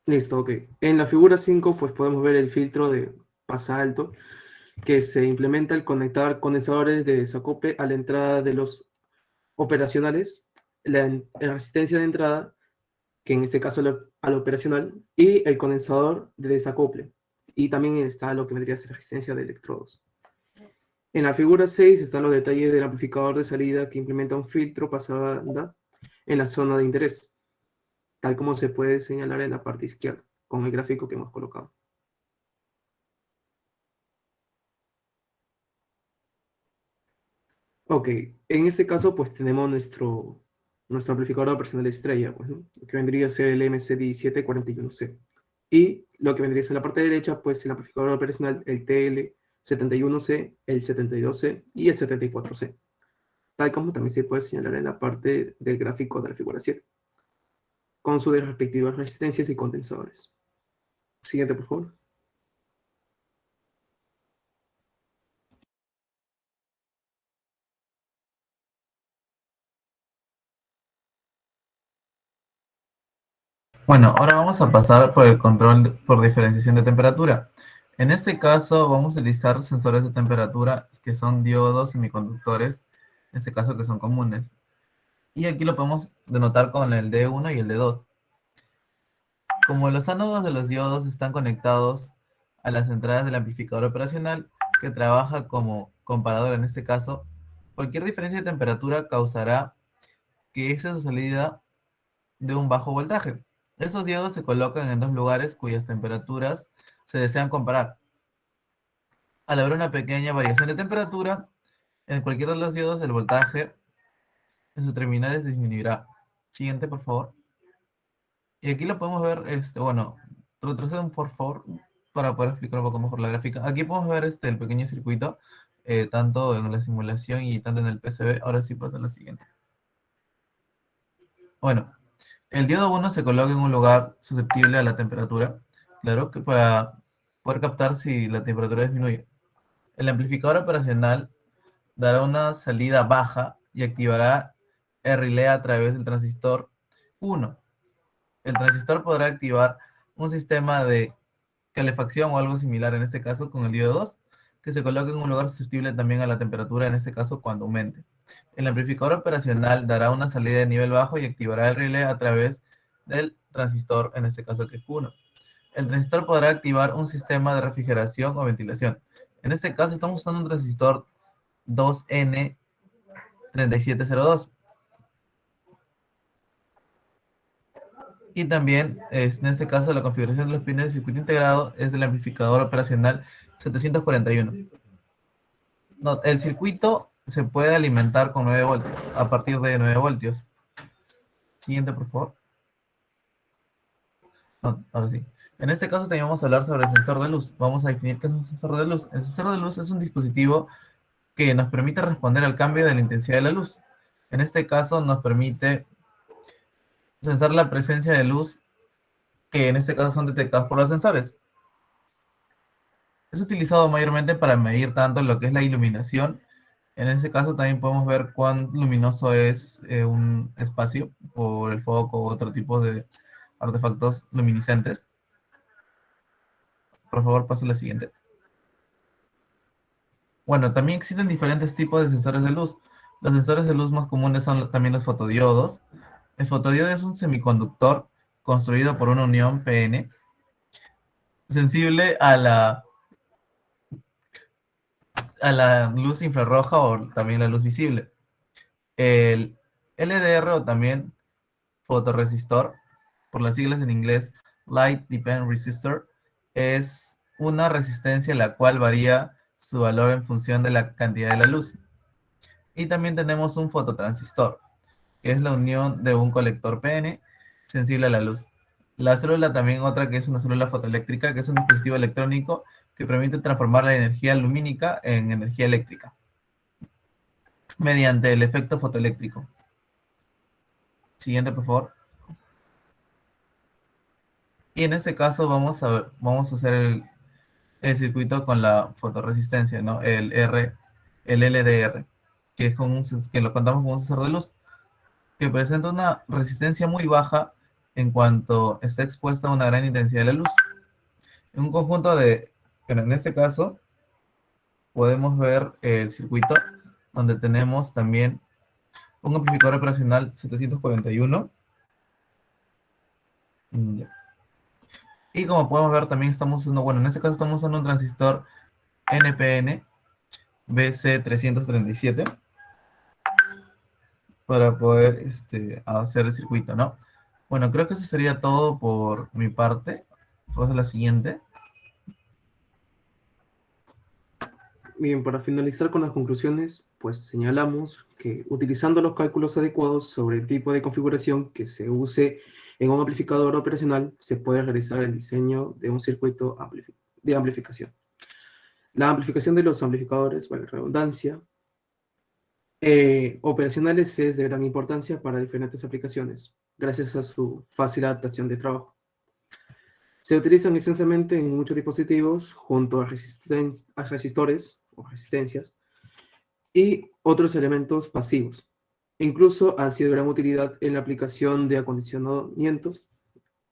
Listo, ok. En la figura 5, pues podemos ver el filtro de pasa alto, que se implementa al conectar condensadores de desacople a la entrada de los operacionales, la asistencia de entrada, que en este caso al operacional, y el condensador de desacople. Y también está lo que vendría a ser resistencia de electrodos. En la figura 6 están los detalles del amplificador de salida que implementa un filtro pasabanda en la zona de interés, tal como se puede señalar en la parte izquierda, con el gráfico que hemos colocado. Ok, en este caso pues tenemos nuestro amplificador operacional estrella, pues, ¿no? Que vendría a ser el MC1741C. Y lo que vendría a ser la parte derecha, pues el amplificador operacional, el TL71C, el 72C y el 74C. Tal como también se puede señalar en la parte del gráfico de la figura 7, con sus respectivas resistencias y condensadores. Siguiente, por favor. Bueno, ahora vamos a pasar por el control por diferenciación de temperatura. En este caso vamos a utilizar sensores de temperatura que son diodos semiconductores, en este caso que son comunes. Y aquí lo podemos denotar con el D1 y el D2. Como los ánodos de los diodos están conectados a las entradas del amplificador operacional, que trabaja como comparador en este caso, cualquier diferencia de temperatura causará que esa es su salida de un bajo voltaje. Esos diodos se colocan en dos lugares cuyas temperaturas se desean comparar. Al haber una pequeña variación de temperatura, en cualquiera de los diodos el voltaje en sus terminales disminuirá. Siguiente, por favor. Y aquí lo podemos ver, bueno, retroceden por favor para poder explicar un poco mejor la gráfica. Aquí podemos ver el pequeño circuito, tanto en la simulación y tanto en el PCB. Ahora sí pasa a la siguiente. Bueno, el diodo 1 se coloca en un lugar susceptible a la temperatura, claro, que para poder captar si la temperatura disminuye. El amplificador operacional dará una salida baja y activará el relé a través del transistor 1. El transistor podrá activar un sistema de calefacción o algo similar, en este caso con el diodo 2, que se coloca en un lugar susceptible también a la temperatura, en este caso cuando aumente. El amplificador operacional dará una salida de nivel bajo y activará el relé a través del transistor, en este caso que es 1. El transistor podrá activar un sistema de refrigeración o ventilación. En este caso estamos usando un transistor 2N3702. Y también, en este caso, la configuración de los pines de circuito integrado es del amplificador operacional 741. No, el circuito se puede alimentar con 9 voltios, a partir de 9 voltios. Siguiente, por favor. No, ahora sí. En este caso también vamos a hablar sobre el sensor de luz. Vamos a definir qué es un sensor de luz. El sensor de luz es un dispositivo que nos permite responder al cambio de la intensidad de la luz. En este caso nos permite sensar la presencia de luz, que en este caso son detectados por los sensores. Es utilizado mayormente para medir tanto lo que es la iluminación. En este caso también podemos ver cuán luminoso es un espacio por el foco u otro tipo de artefactos luminiscentes. Por favor, pase a la siguiente. Bueno, también existen diferentes tipos de sensores de luz. Los sensores de luz más comunes son también los fotodiodos. El fotodiodo es un semiconductor construido por una unión PN sensible a la luz infrarroja o también la luz visible. El LDR o también fotorresistor, por las siglas en inglés Light Dependent Resistor, es una resistencia la cual varía su valor en función de la cantidad de la luz. Y también tenemos un fototransistor, que es la unión de un colector PN sensible a la luz. La célula también otra que es una célula fotoeléctrica, que es un dispositivo electrónico que permite transformar la energía lumínica en energía eléctrica mediante el efecto fotoeléctrico. Siguiente, por favor. Y en este caso vamos a hacer el circuito con la fotorresistencia, ¿no? El LDR, que que lo contamos con un sensor de luz, que presenta una resistencia muy baja en cuanto está expuesta a una gran intensidad de la luz. En un conjunto pero en este caso, podemos ver el circuito donde tenemos también un amplificador operacional 741. Ya. Y como podemos ver, también estamos usando, bueno, en este caso estamos usando un transistor NPN BC337 para poder hacer el circuito, ¿no? Bueno, creo que eso sería todo por mi parte. Vamos a la siguiente. Bien, para finalizar con las conclusiones, pues señalamos que utilizando los cálculos adecuados sobre el tipo de configuración que se use en un amplificador operacional, se puede realizar el diseño de un circuito de amplificación. La amplificación de los amplificadores, vale, redundancia, operacionales es de gran importancia para diferentes aplicaciones, gracias a su fácil adaptación de trabajo. Se utilizan extensamente en muchos dispositivos junto a resistores o resistencias y otros elementos pasivos. Incluso han sido de gran utilidad en la aplicación de acondicionamientos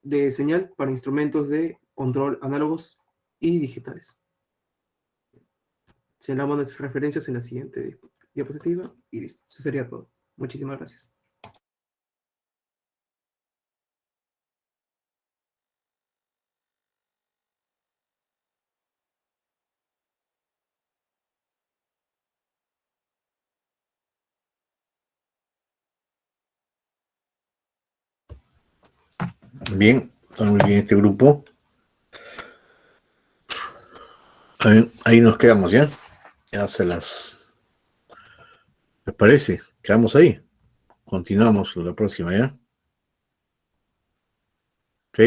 de señal para instrumentos de control análogos y digitales. Señalamos nuestras referencias en la siguiente diapositiva y listo. Eso sería todo. Muchísimas gracias. Bien, está muy bien este grupo. Ahí nos quedamos, ¿ya? Ya ¿les parece? Quedamos ahí. Continuamos la próxima, ¿ya? ¿Ok?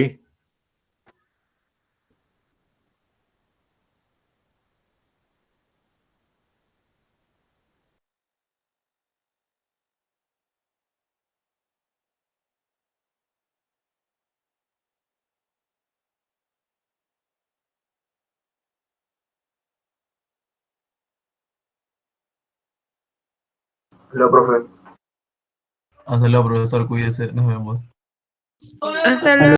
Hola, profe. Hasta luego, profesor. Cuídese. Nos vemos. Hasta luego.